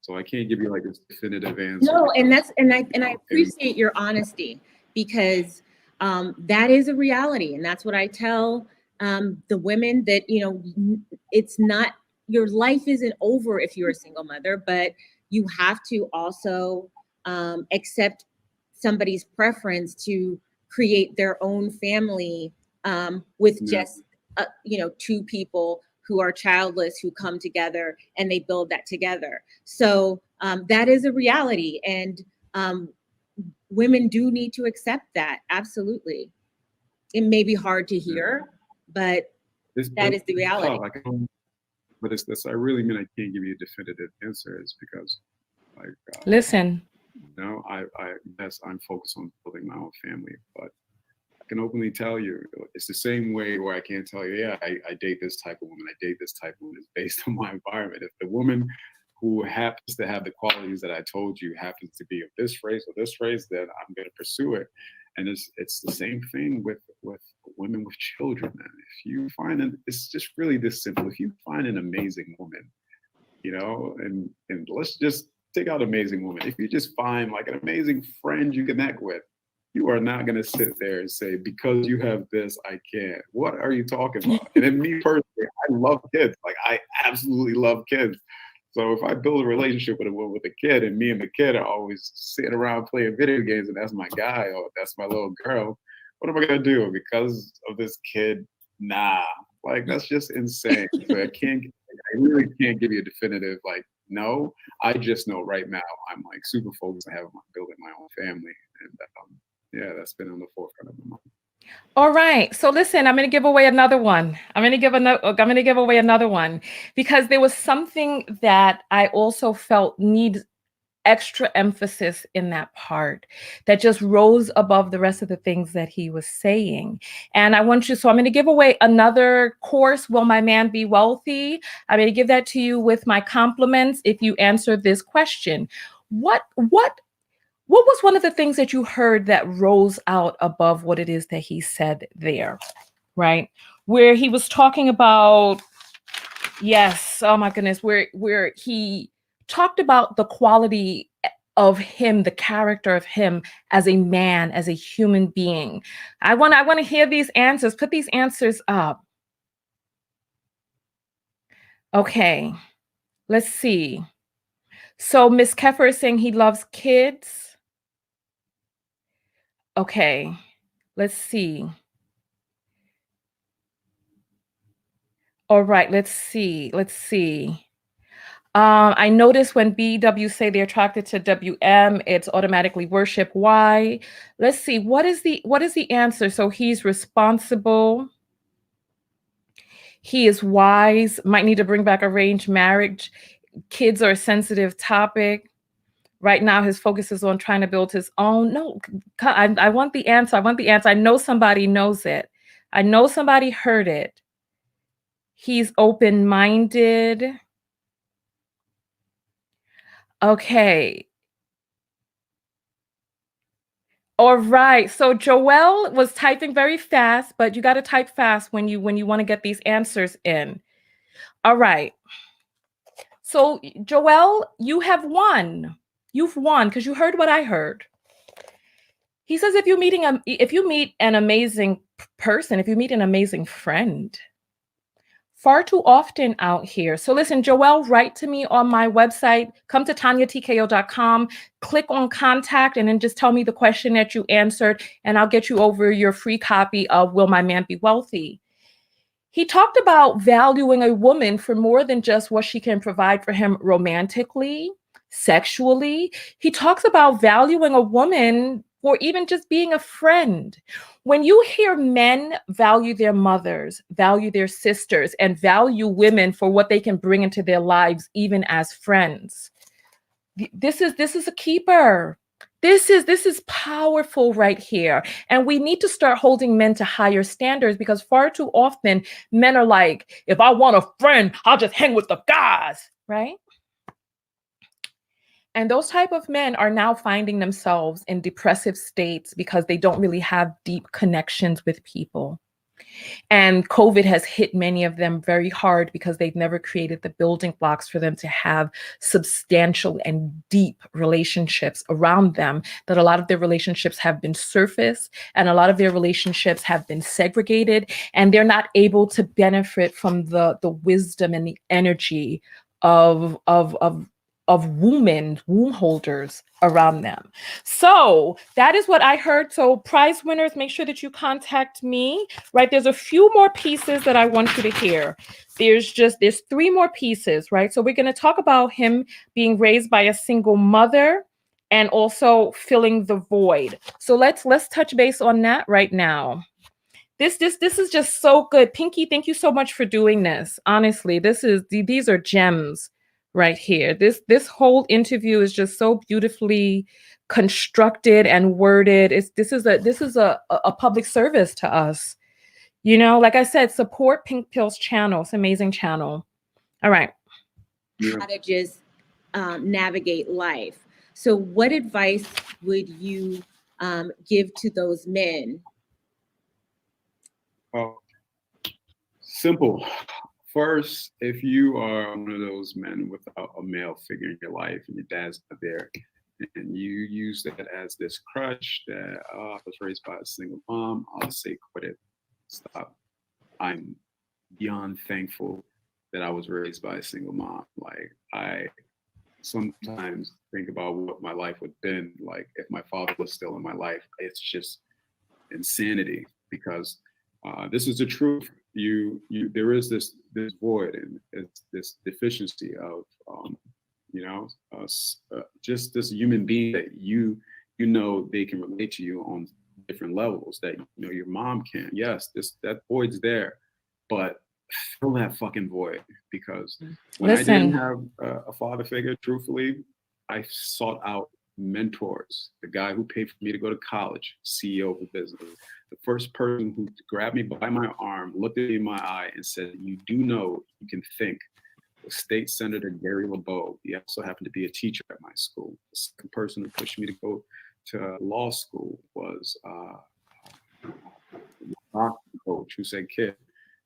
So I can't give you like this definitive answer. No, and I appreciate your honesty because that is a reality, and that's what I tell the women that, it's not, your life isn't over if you're a single mother, but you have to also accept somebody's preference to create their own family with just, two people who are childless, who come together and they build that together. So that is a reality. And women do need to accept that. Absolutely. It may be hard to hear, but that is the reality. But it's this. I really mean I can't give you a definitive answer. Is because, like, listen. I yes, I'm focused on building my own family, but I can openly tell you, it's the same way where I can't tell you, yeah, I date this type of woman, I date this type of woman. It's based on my environment. If the woman who happens to have the qualities that I told you happens to be of this race or this race, then I'm going to pursue it. And it's the same thing with women with children. Man. If you find it's just really this simple. If you find an amazing woman, and let's just take out amazing woman. If you just find like an amazing friend you connect with, you are not going to sit there and say, because you have this, I can't. What are you talking about? And then me personally, I love kids. Like, I absolutely love kids. So if I build a relationship with a woman with a kid, and me and the kid are always sitting around playing video games, and that's my guy or that's my little girl, what am I going to do? Because of this kid? Nah. Like, that's just insane. So I really can't give you a definitive, like, no. I just know right now I'm like super focused on building my own family. And yeah, that's been on the forefront of my mind. All right. So listen, I'm going to give away another one. I'm going to give away another one because there was something that I also felt needs extra emphasis in that part that just rose above the rest of the things that he was saying. And I'm going to give away another course, Will My Man Be Wealthy? I'm going to give that to you with my compliments if you answer this question. What was one of the things that you heard that rose out above what it is that he said there, right? Where he was talking about, yes, oh my goodness, where he talked about the quality of him, the character of him as a man, as a human being. I want to hear these answers. Put these answers up. Okay, let's see. So Miss Keffer is saying he loves kids. Okay, let's see. All right, let's see. I notice when BW say they're attracted to WM, it's automatically worship. Why? Let's see. What is the answer? So he's responsible. He is wise. Might need to bring back arranged marriage. Kids are a sensitive topic. Right now, his focus is on trying to build his own. No, I want the answer. I know somebody knows it. I know somebody heard it. He's open-minded. Okay. All right. So Joelle was typing very fast, but you got to type fast when you want to get these answers in. All right. So Joelle, you have won. You've won because you heard what I heard. He says if you meet an amazing person, if you meet an amazing friend, far too often out here. So listen, Joelle, write to me on my website. Come to TanyaTKO.com, click on contact, and then just tell me the question that you answered, and I'll get you over your free copy of Will My Man Be Wealthy? He talked about valuing a woman for more than just what she can provide for him romantically, sexually. He talks about valuing a woman for even just being a friend. When you hear men value their mothers, value their sisters, and value women for what they can bring into their lives, even as friends, this is a keeper. This is powerful right here. And we need to start holding men to higher standards because far too often men are like, if I want a friend, I'll just hang with the guys, right? And those type of men are now finding themselves in depressive states because they don't really have deep connections with people. And COVID has hit many of them very hard because they've never created the building blocks for them to have substantial and deep relationships around them, that a lot of their relationships have been surface and a lot of their relationships have been segregated, and they're not able to benefit from the wisdom and the energy of womb holders around them. So that is what I heard. So prize winners, make sure that you contact me, right? There's a few more pieces that I want you to hear. There's 3 more pieces, right? So we're going to talk about him being raised by a single mother and also filling the void. So let's touch base on that right now. This is just so good. Pinky, thank you so much for doing this. Honestly, these are gems right here. This whole interview is just so beautifully constructed and worded. This is a public service to us. You know, like I said, support Pink Pill's channel. It's an amazing channel. All right. How to just navigate life. So what advice would you give to those men? Well, simple. First, if you are one of those men without a male figure in your life and your dad's not there, and you use that as this crutch that I was raised by a single mom, I'll say quit it. Stop. I'm beyond thankful that I was raised by a single mom. Like, I sometimes think about what my life would have been like if my father was still in my life. It's just insanity, because this is the truth. There is this void and it's this deficiency of just this human being that you know they can relate to you on different levels that your mom can. Yes, that void's there, but fill that fucking void, because when I didn't have a father figure, truthfully, I sought out mentors. The guy who paid for me to go to college, CEO of a business, the first person who grabbed me by my arm, looked at me in my eye and said, "You do know you can think," was State Senator Gary LeBeau. He also happened to be a teacher at my school. The second person who pushed me to go to law school was a coach who said, "Kid,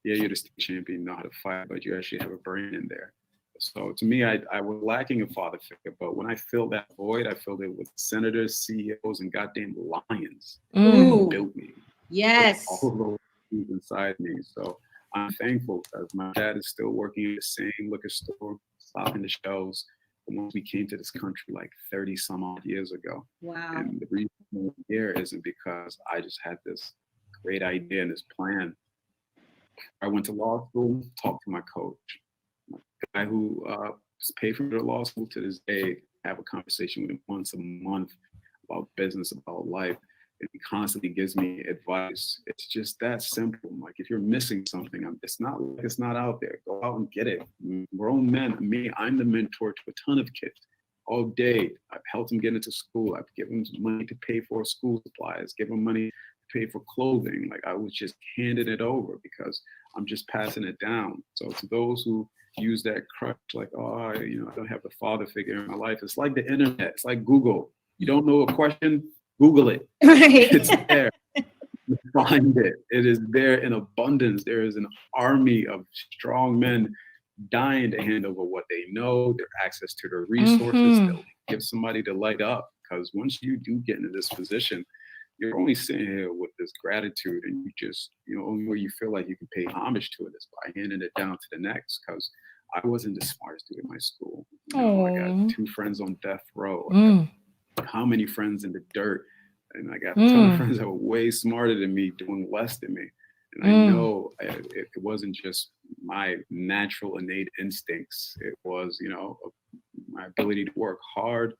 yeah, you're the state champion, you know how to fight, but you actually have a brain in there." So to me, I was lacking a father figure, but when I filled that void, I filled it with senators, CEOs, and goddamn lions who built me. Yes. All of those things inside me. So I'm thankful because my dad is still working at the same liquor store, stocking the shelves. Once we came to this country like 30 some odd years ago. Wow. And the reason I'm here isn't because I just had this great idea and this plan. I went to law school, talked to my coach. The guy who paid for me to law school, to this day, I have a conversation with him once a month about business, about life. And he constantly gives me advice. It's just that simple. Like, if you're missing something, it's not out there. Go out and get it. Grown men, I'm the mentor to a ton of kids all day. I've helped them get into school. I've given them money to pay for school supplies, give them money to pay for clothing. Like, I was just handing it over because I'm just passing it down. So to those who use that crutch, like, oh, I don't have a father figure in my life. It's like the internet. It's like Google. You don't know a question, Google it. Right. It's there. Find it. It is there in abundance. There is an army of strong men dying to hand over what they know, their access to their resources. They'll give somebody to light up. Because once you do get into this position, you're only sitting here with this gratitude, and you just, only way you feel like you can pay homage to it is by handing it down to the next. Because I wasn't the smartest dude in my school. I got 2 friends on death row. How many friends in the dirt? And I got a ton of friends that were way smarter than me, doing less than me. And I know it wasn't just my natural innate instincts. It was, my ability to work hard,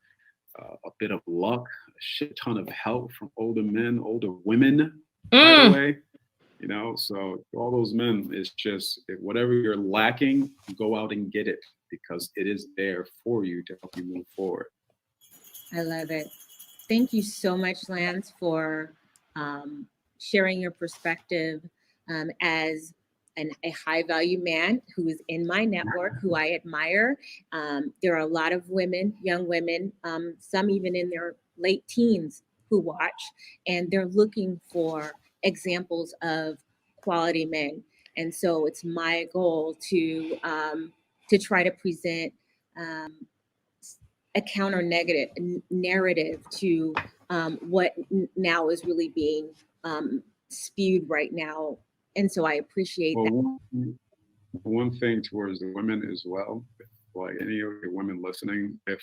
a bit of luck, a shit ton of help from older men, older women, by the way. So all those men, it's just, whatever you're lacking, go out and get it, because it is there for you to help you move forward. I love it. Thank you so much, Lance, for sharing your perspective as a high value man who is in my network, who I admire. There are a lot of women, young women, some even in their late teens, who watch, and they're looking for examples of quality men. And so it's my goal to try to present a counter negative narrative to what now is really being spewed right now. And so I appreciate that. One thing towards the women as well, like any of the women listening, if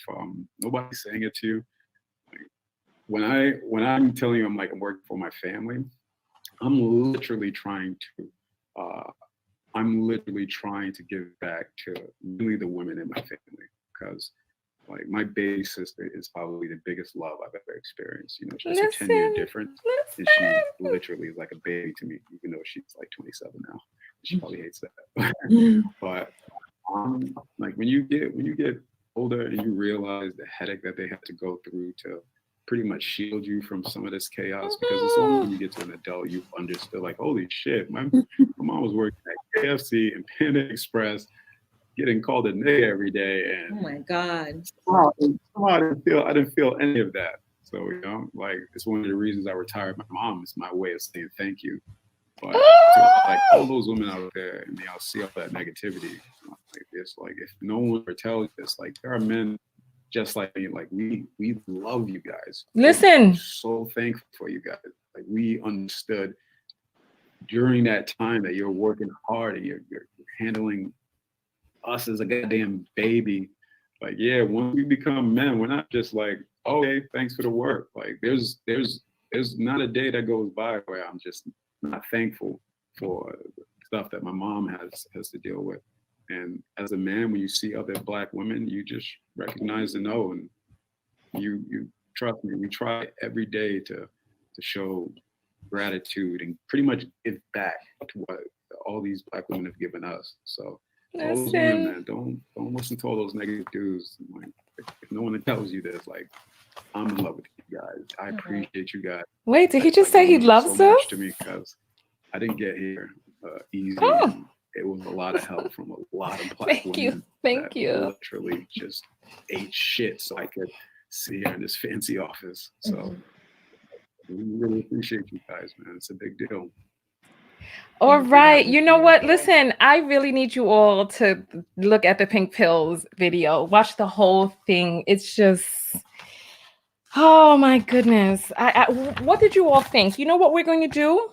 nobody's saying it to you, like, when I'm telling you I'm working for my family, I'm literally trying to give back to really the women in my family, because like my baby sister is probably the biggest love I've ever experienced. You know, she's a 10-year difference, and she literally is like a baby to me, even though she's like 27 now. She probably hates that. But like when you get older and you realize the headache that they have to go through to pretty much shield you from some of this chaos, because it's only when you get to an adult you understood, like, holy shit, my mom was working at KFC and Panda Express, getting called a nigga every day, and oh my God, I didn't feel any of that. So, you know, like, it's one of the reasons I retired my mom. It's my way of saying thank you. But like all those women out there, and y'all see all that negativity, like, it's like, if no one ever tells you this, like, there are men just like me, like we love you guys. Listen, we're so thankful for you guys. Like, we understood during that time that you're working hard and you're handling us as a goddamn baby. Like, yeah, when we become men, we're not just like, okay, thanks for the work. Like, there's not a day that goes by where I'm just not thankful for stuff that my mom has to deal with. And as a man, when you see other Black women, you just recognize and know, and you trust me, we try every day to show gratitude and pretty much give back to what all these Black women have given us. So all those women, man, don't listen to all those negative dudes. Like, if no one tells you this, like, I'm in love with you guys. I appreciate you guys. Wait, did he just say he loves so us? much to me, because I didn't get here easy. Oh. It was a lot of help from a lot of Black women. Thank you. Literally just ate shit so I could sit here in this fancy office. So we really appreciate you guys, man. It's a big deal. All right. You know what? Listen, I really need you all to look at the Pink Pills video. Watch the whole thing. It's just, oh my goodness. What did you all think? You know what we're going to do?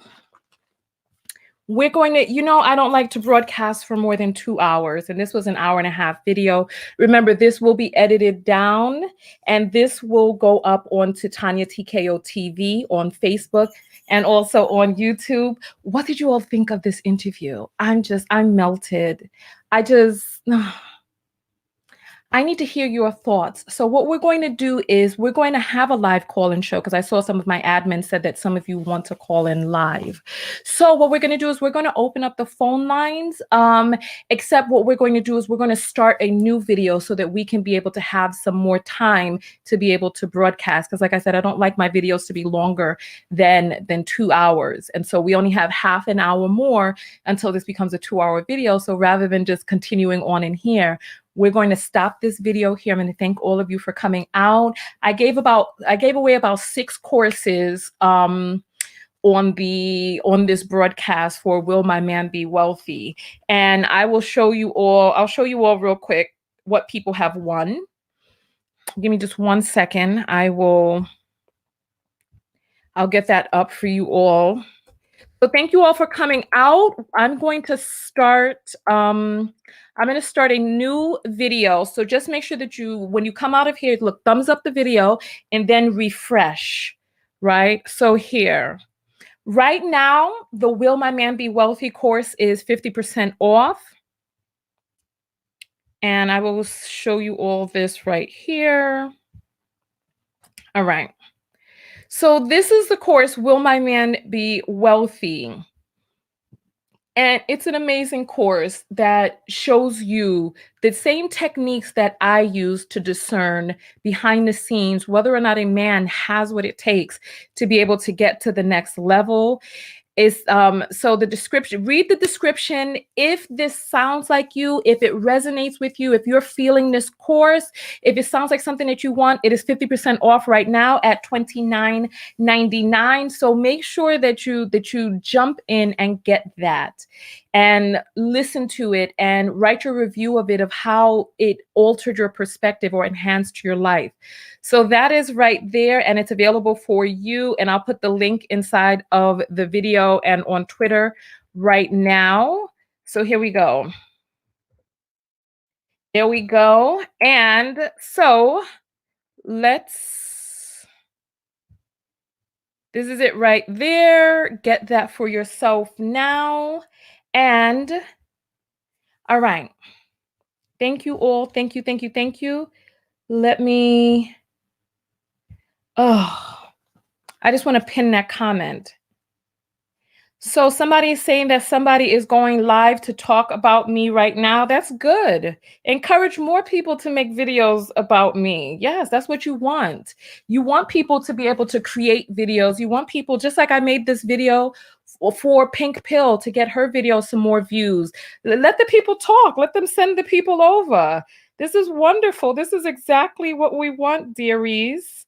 We're going to, you know, I don't like to broadcast for more than 2 hours, and this was an 1.5-hour video. Remember, this will be edited down, and this will go up onto Tanya TKO TV on Facebook and also on YouTube. What did you all think of this interview? I'm melted. I need to hear your thoughts. So what we're going to do is we're going to have a live call-in show, because I saw some of my admins said that some of you want to call in live. So what we're going to do is we're going to open up the phone lines, except what we're going to do is we're going to start a new video so that we can be able to have some more time to be able to broadcast. Because like I said, I don't like my videos to be longer than 2 hours. And so we only have half an hour more until this becomes a 2-hour video. So rather than just continuing on in here, we're going to stop this video here. I'm going to thank all of you for coming out. I gave away about 6 courses on this broadcast for Will My Man Be Wealthy? And I'll show you all real quick what people have won. Give me just 1 second. I'll get that up for you all. So thank you all for coming out. I'm going to start a new video. So just make sure that when you come out of here, look, thumbs up the video and then refresh, right? So here, right now, the Will My Man Be Wealthy course is 50% off. And I will show you all this right here. All right. So this is the course, Will My Man Be Wealthy? And it's an amazing course that shows you the same techniques that I use to discern behind the scenes whether or not a man has what it takes to be able to get to the next level. is so the description, read the description. If this sounds like you, if it resonates with you, if you're feeling this course, if it sounds like something that you want, it is 50% off right now at $29.99. So make sure that you jump in and get that and listen to it and write your review of it, of how it altered your perspective or enhanced your life. So that is right there, and it's available for you. And I'll put the link inside of the video and on Twitter right now. So here we go. There we go. And so this is it right there. Get that for yourself now. And all right. Thank you all. Thank you, thank you, thank you. Let me, I just want to pin that comment. So somebody is saying that somebody is going live to talk about me right now. That's good. Encourage more people to make videos about me. Yes, that's what you want. You want people to be able to create videos. You want people, just like I made this video for Pink Pill to get her video some more views. Let the people talk. Let them send the people over. This is wonderful. This is exactly what we want, dearies.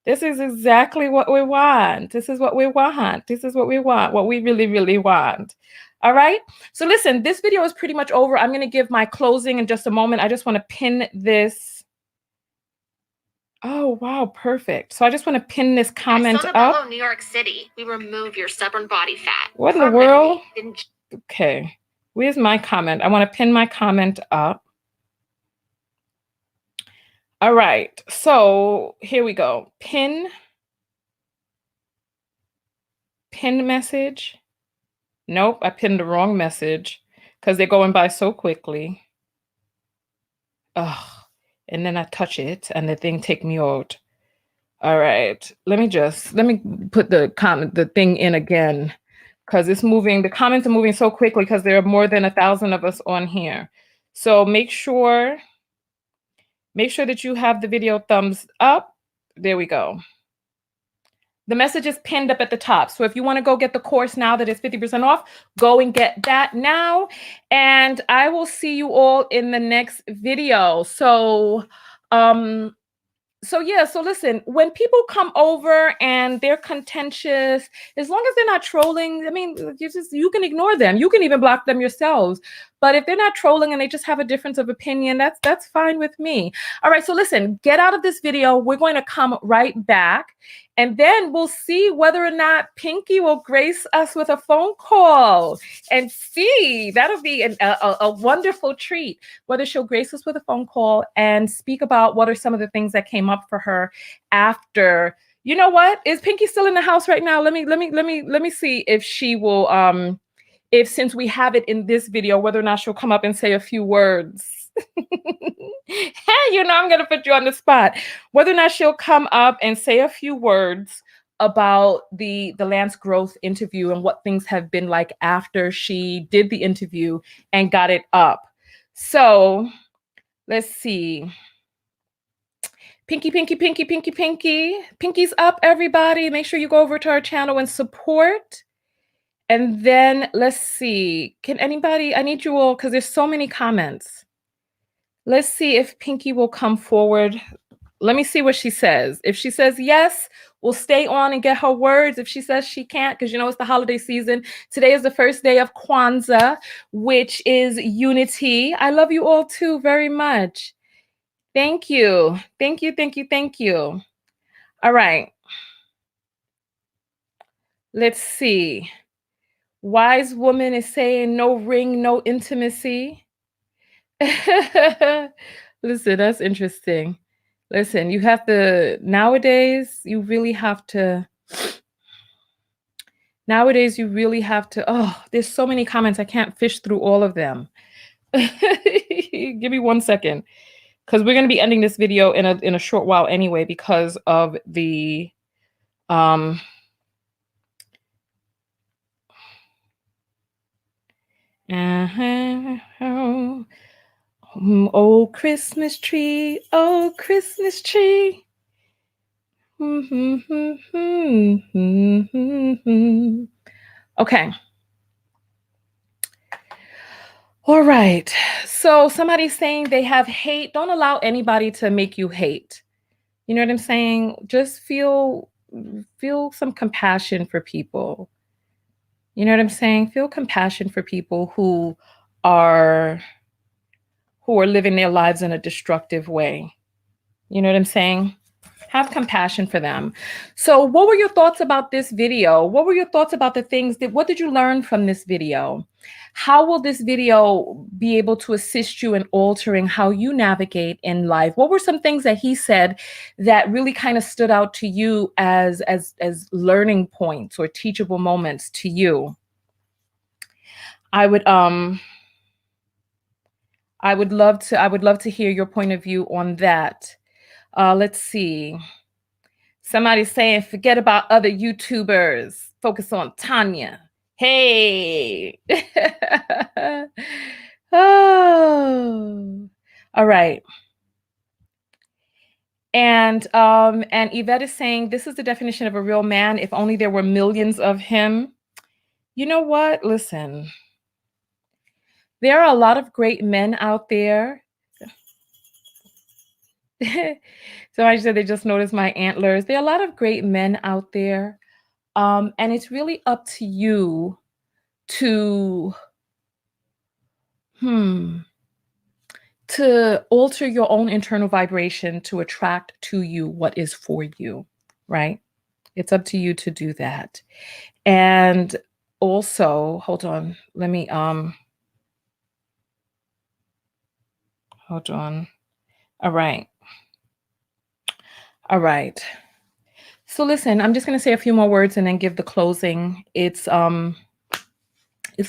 This is exactly what we want. This is what we want. This is what we want, what we really, really want. All right. So listen, this video is pretty much over. I'm going to give my closing in just a moment. I just want to pin this. Oh, wow. Perfect. So I just want to pin this comment up. New York City. We remove your stubborn body fat. What in the world? Okay. Where's my comment? I want to pin my comment up. All right, so here we go. Pin message. Nope, I pinned the wrong message because they're going by so quickly. Oh, and then I touch it and the thing take me out. All right, let me put the thing in again because it's moving. The comments are moving so quickly because there are more than 1,000 of us on here. So make sure that you have the video thumbs up. There we go. The message is pinned up at the top. So if you want to go get the course now that it's 50% off, go and get that now. And I will see you all in the next video. So, so listen, when people come over and they're contentious, as long as they're not trolling, I mean, you can ignore them. You can even block them yourselves. But if they're not trolling and they just have a difference of opinion, that's fine with me. All right, so listen, get out of this video. We're going to come right back. And then we'll see whether or not Pinky will grace us with a phone call and see. That'll be a wonderful treat, whether she'll grace us with a phone call and speak about what are some of the things that came up for her after. You know what? Is Pinky still in the house right now? Let me see if she will, if since we have it in this video, whether or not she'll come up and say a few words. Hey, you know, I'm going to put you on the spot. Whether or not she'll come up and say a few words about the Lance Groth interview and what things have been like after she did the interview and got it up. So let's see. Pinky. Pinky's up, everybody. Make sure you go over to our channel and support. And then let's see. Can anybody, I need you all, because there's so many comments. Let's see if Pinky will come forward. Let me see what she says. If she says yes, we'll stay on and get her words. If she says she can't, because you know it's the holiday season. Today is the first day of Kwanzaa, which is unity. I love you all too very much. Thank you. Thank you. All right. Let's see. Wise woman is saying no ring, no intimacy. Listen, that's interesting. Listen, you have to, nowadays, you really have to, oh, there's so many comments. I can't fish through all of them. Give me 1 second, because we're going to be ending this video in a short while anyway, because of the, oh, Christmas tree, oh, Christmas tree. Okay. All right. So somebody's saying they have hate. Don't allow anybody to make you hate. You know what I'm saying? Just feel some compassion for people. You know what I'm saying? Feel compassion for people are who are living their lives in a destructive way. You know what I'm saying? Have compassion for them. So what were your thoughts about this video? What were your thoughts about the things what did you learn from this video? How will this video be able to assist you in altering how you navigate in life? What were some things that he said that really kind of stood out to you as learning points or teachable moments to you? I would love to hear your point of view on that. Let's see. Somebody's saying, forget about other YouTubers. Focus on Tanya. Hey. Oh. All right. And Yvette is saying, this is the definition of a real man. If only there were millions of him. You know what? Listen. There are a lot of great men out there. So I said they just noticed my antlers. There are a lot of great men out there. And it's really up to you to alter your own internal vibration to attract to you what is for you, right? It's up to you to do that. And also, hold on, let me, hold on. All right. All right. So listen, I'm just going to say a few more words and then give the closing. It's the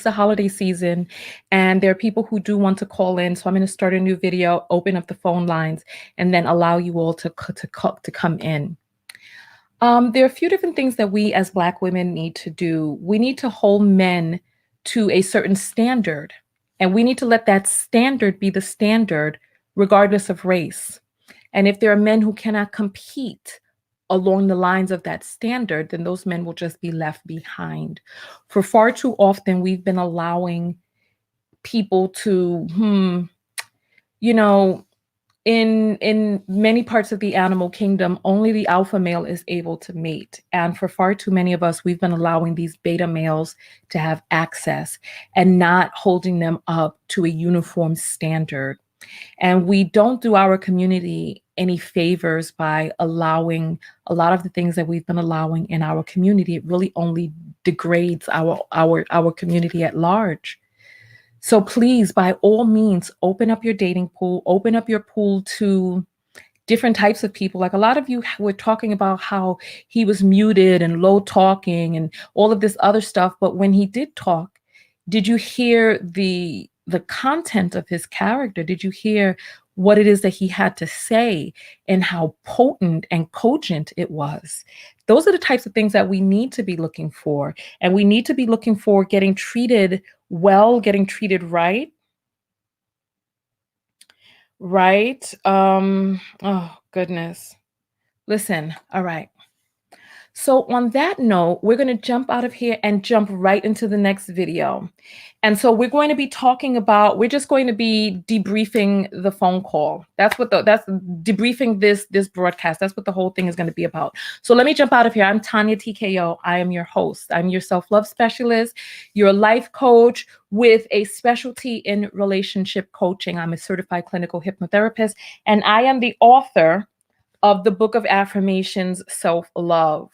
holiday season and there are people who do want to call in. So I'm going to start a new video, open up the phone lines, and then allow you all to come in. There are a few different things that we as Black women need to do. We need to hold men to a certain standard, and we need to let that standard be the standard regardless of race. And if there are men who cannot compete along the lines of that standard, then those men will just be left behind. For far too often, we've been allowing people to, in many parts of the animal kingdom, only the alpha male is able to mate. And for far too many of us, we've been allowing these beta males to have access and not holding them up to a uniform standard. And we don't do our community any favors by allowing a lot of the things that we've been allowing in our community. It really only degrades our community at large. So please, by all means, open up your dating pool, open up your pool to different types of people. Like a lot of you were talking about how he was muted and low talking and all of this other stuff. But when he did talk, did you hear the content of his character? Did you hear what it is that he had to say and how potent and cogent it was? Those are the types of things that we need to be looking for. And we need to be looking for getting treated well, getting treated right. Right? Oh, goodness. Listen, all right. So on that note, we're going to jump out of here and jump right into the next video. And so we're going to be talking about, we're just going to be debriefing the phone call. That's debriefing this broadcast. That's what the whole thing is going to be about. So let me jump out of here. I'm Tanya TKO. I am your host. I'm your self-love specialist, your life coach with a specialty in relationship coaching. I'm a certified clinical hypnotherapist, and I am the author of the Book of Affirmations, Self-Love.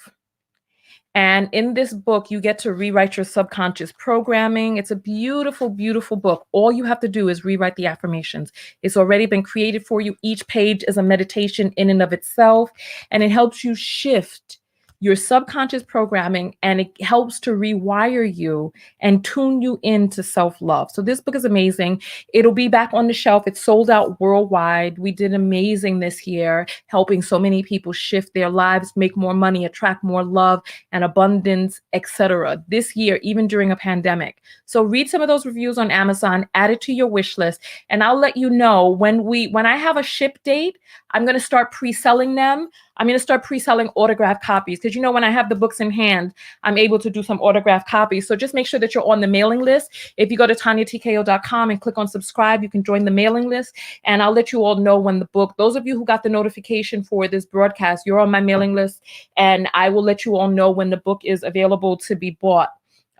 And in this book, you get to rewrite your subconscious programming. It's a beautiful, beautiful book. All you have to do is rewrite the affirmations. It's already been created for you. Each page is a meditation in and of itself, and it helps you shift your subconscious programming, and it helps to rewire you and tune you into self-love. So this book is amazing. It'll be back on the shelf. It's sold out worldwide. We did amazing this year, helping so many people shift their lives, make more money, attract more love and abundance, etc. this year, even during a pandemic. So read some of those reviews on Amazon, add it to your wish list, and I'll let you know when I have a ship date. I'm going to start pre-selling them. I'm going to start pre-selling autographed copies because, when I have the books in hand, I'm able to do some autographed copies. So just make sure that you're on the mailing list. If you go to TanyaTKO.com and click on subscribe, you can join the mailing list, and I'll let you all know when the book, those of you who got the notification for this broadcast, you're on my mailing list, and I will let you all know when the book is available to be bought.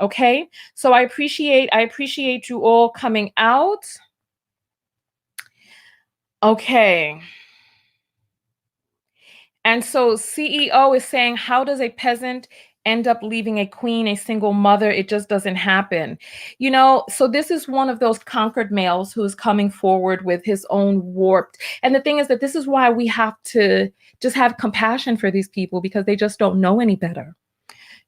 Okay, so I appreciate you all coming out. Okay. And so CEO is saying, how does a peasant end up leaving a queen, a single mother? It just doesn't happen. So this is one of those conquered males who is coming forward with his own warped. And the thing is that this is why we have to just have compassion for these people, because they just don't know any better.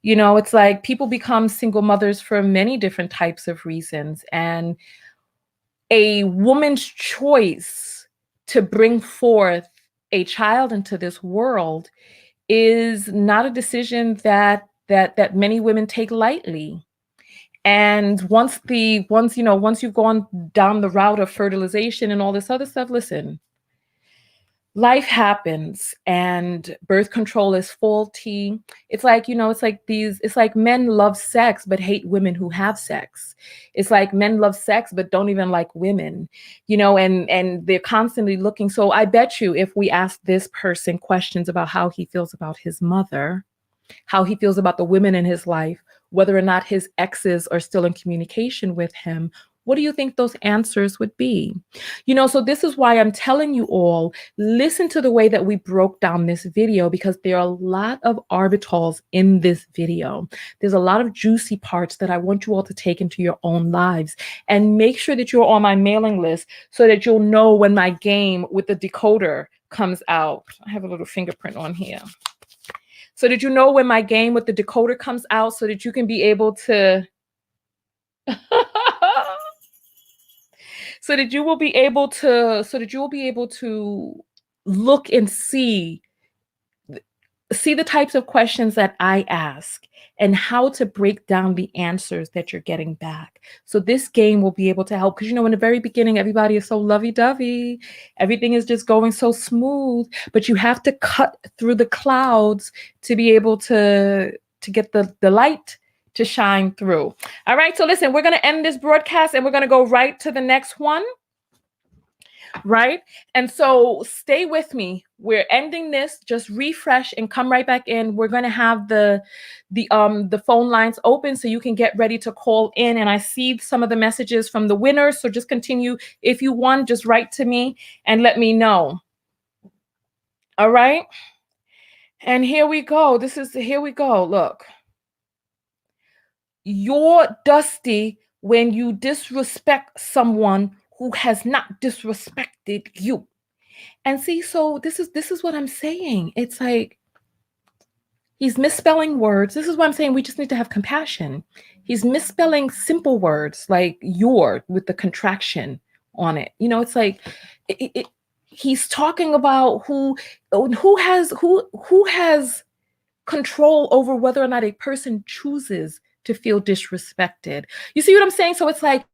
It's like people become single mothers for many different types of reasons. And a woman's choice to bring forth a child into this world is not a decision that many women take lightly. And once you've gone down the route of fertilization and all this other stuff, listen, life happens and birth control is faulty. It's like men love sex but hate women who have sex. It's like men love sex but don't even like women, and they're constantly looking. So I bet you if we ask this person questions about how he feels about his mother, how he feels about the women in his life, whether or not his exes are still in communication with him, what do you think those answers would be? So this is why I'm telling you all, listen to the way that we broke down this video, because there are a lot of orbitals in this video. There's a lot of juicy parts that I want you all to take into your own lives, and make sure that you're on my mailing list so that you'll know when my game with the decoder comes out. I have a little fingerprint on here. So that when my game with the decoder comes out, so that you can be able to so that you will be able to look and see the types of questions that I ask and how to break down the answers that you're getting back. So this game will be able to help, because in the very beginning, everybody is so lovey-dovey. Everything is just going so smooth, but you have to cut through the clouds to be able to get the light to shine through. All right, so listen, we're going to end this broadcast and we're going to go right to the next one. Right? And so stay with me. We're ending this. Just refresh and come right back in. We're going to have the phone lines open so you can get ready to call in. And I see some of the messages from the winners. So just continue. If you want, just write to me and let me know. All right. And here we go. Here we go. Look. You're dusty when you disrespect someone who has not disrespected you. And see, so this is what I'm saying. It's like he's misspelling words. This is what I'm saying. We just need to have compassion. He's misspelling simple words like your with the contraction on it. It's like he's talking about who has control over whether or not a person chooses to feel disrespected. You see what I'm saying? So it's like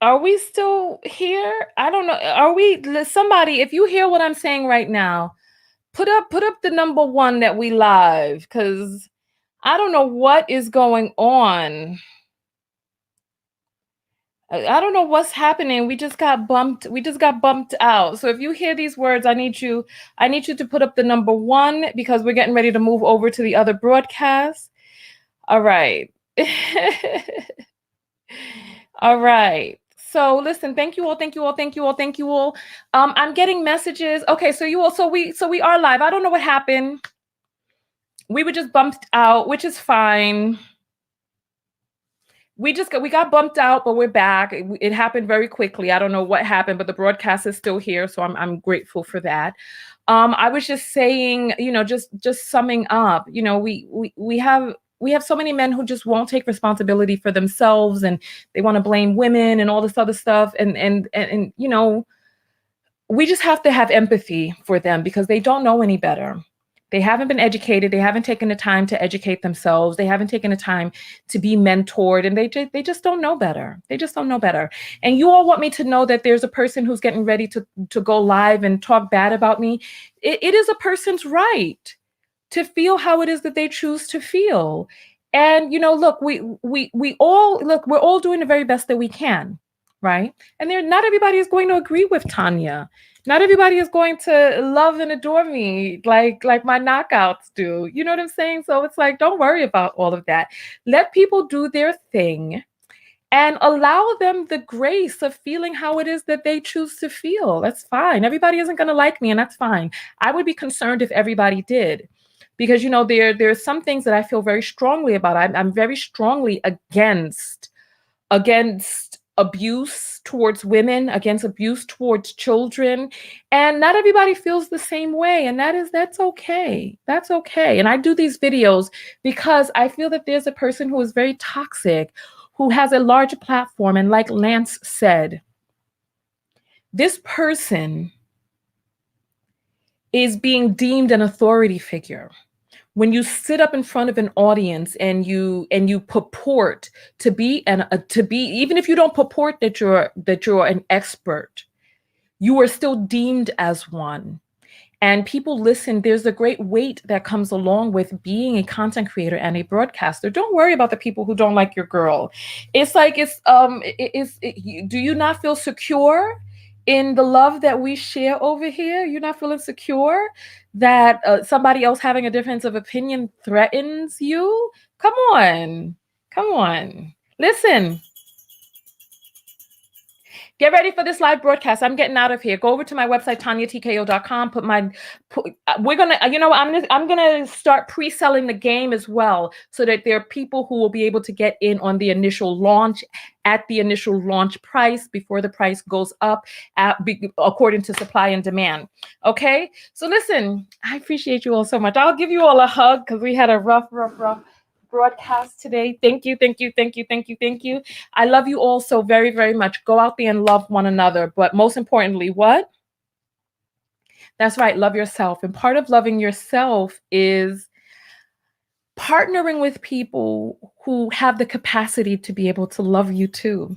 Are we still here? I don't know. Are we? Somebody, if you hear what I'm saying right now, put up the number 1 that we live, because I don't know what is going on. I don't know what's happening. We just got bumped out. So if you hear these words, I need you to put up the number 1, because we're getting ready to move over to the other broadcast. All right. All right. So listen, thank you all. I'm getting messages. Okay, so we are live. I don't know what happened. We were just bumped out, which is fine. We got bumped out, but we're back. It happened very quickly. I don't know what happened, but the broadcast is still here, so I'm grateful for that. I was just saying, just summing up, we have so many men who just won't take responsibility for themselves, and they want to blame women and all this other stuff, and we just have to have empathy for them, because they don't know any better. They haven't been educated. They haven't taken the time to educate themselves. They haven't taken the time to be mentored, and they just don't know better. They just don't know better. And you all want me to know that there's a person who's getting ready to go live and talk bad about me. It is a person's right to feel how it is that they choose to feel. And look, we're all doing the very best that we can, right? And not everybody is going to agree with Tanya. Not everybody is going to love and adore me like my knockouts do. You know what I'm saying? So it's like, don't worry about all of that. Let people do their thing and allow them the grace of feeling how it is that they choose to feel. That's fine. Everybody isn't going to like me, and that's fine. I would be concerned if everybody did, because there's some things that I feel very strongly about. I'm very strongly against abuse towards women, against abuse towards children. And not everybody feels the same way. And that's okay. That's okay. And I do these videos because I feel that there's a person who is very toxic, who has a large platform. And like Lance said, this person is being deemed an authority figure. When you sit up in front of an audience and you purport to be even if you don't purport that you're an expert, you are still deemed as one. And people listen. There's a great weight that comes along with being a content creator and a broadcaster. Don't worry about the people who don't like your girl. It's like do you not feel secure in the love that we share over here? You're not feeling secure that somebody else having a difference of opinion threatens you? Come on. Listen. Get ready for this live broadcast. I'm getting out of here. Go over to my website, TanyaTKO.com. I'm gonna start pre-selling the game as well, so that there are people who will be able to get in on the initial launch at the initial launch price before the price goes up according to supply and demand. Okay. So listen, I appreciate you all so much. I'll give you all a hug, because we had a rough broadcast today. Thank you. I love you all so very, very much. Go out there and love one another. But most importantly, what? That's right. Love yourself. And part of loving yourself is partnering with people who have the capacity to be able to love you too.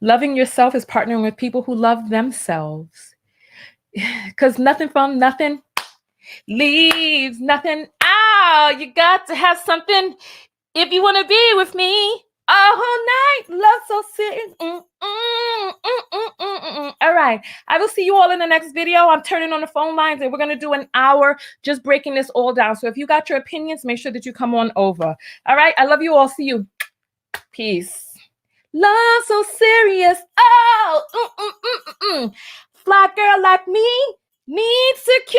Loving yourself is partnering with people who love themselves. Because nothing from nothing leaves nothing out. You got to have something if you want to be with me all night. Love so serious. All right. I will see you all in the next video. I'm turning on the phone lines, and we're going to do an hour just breaking this all down. So if you got your opinions, make sure that you come on over. All right. I love you all. See you. Peace. Love so serious. Oh, fly girl like me needs secure.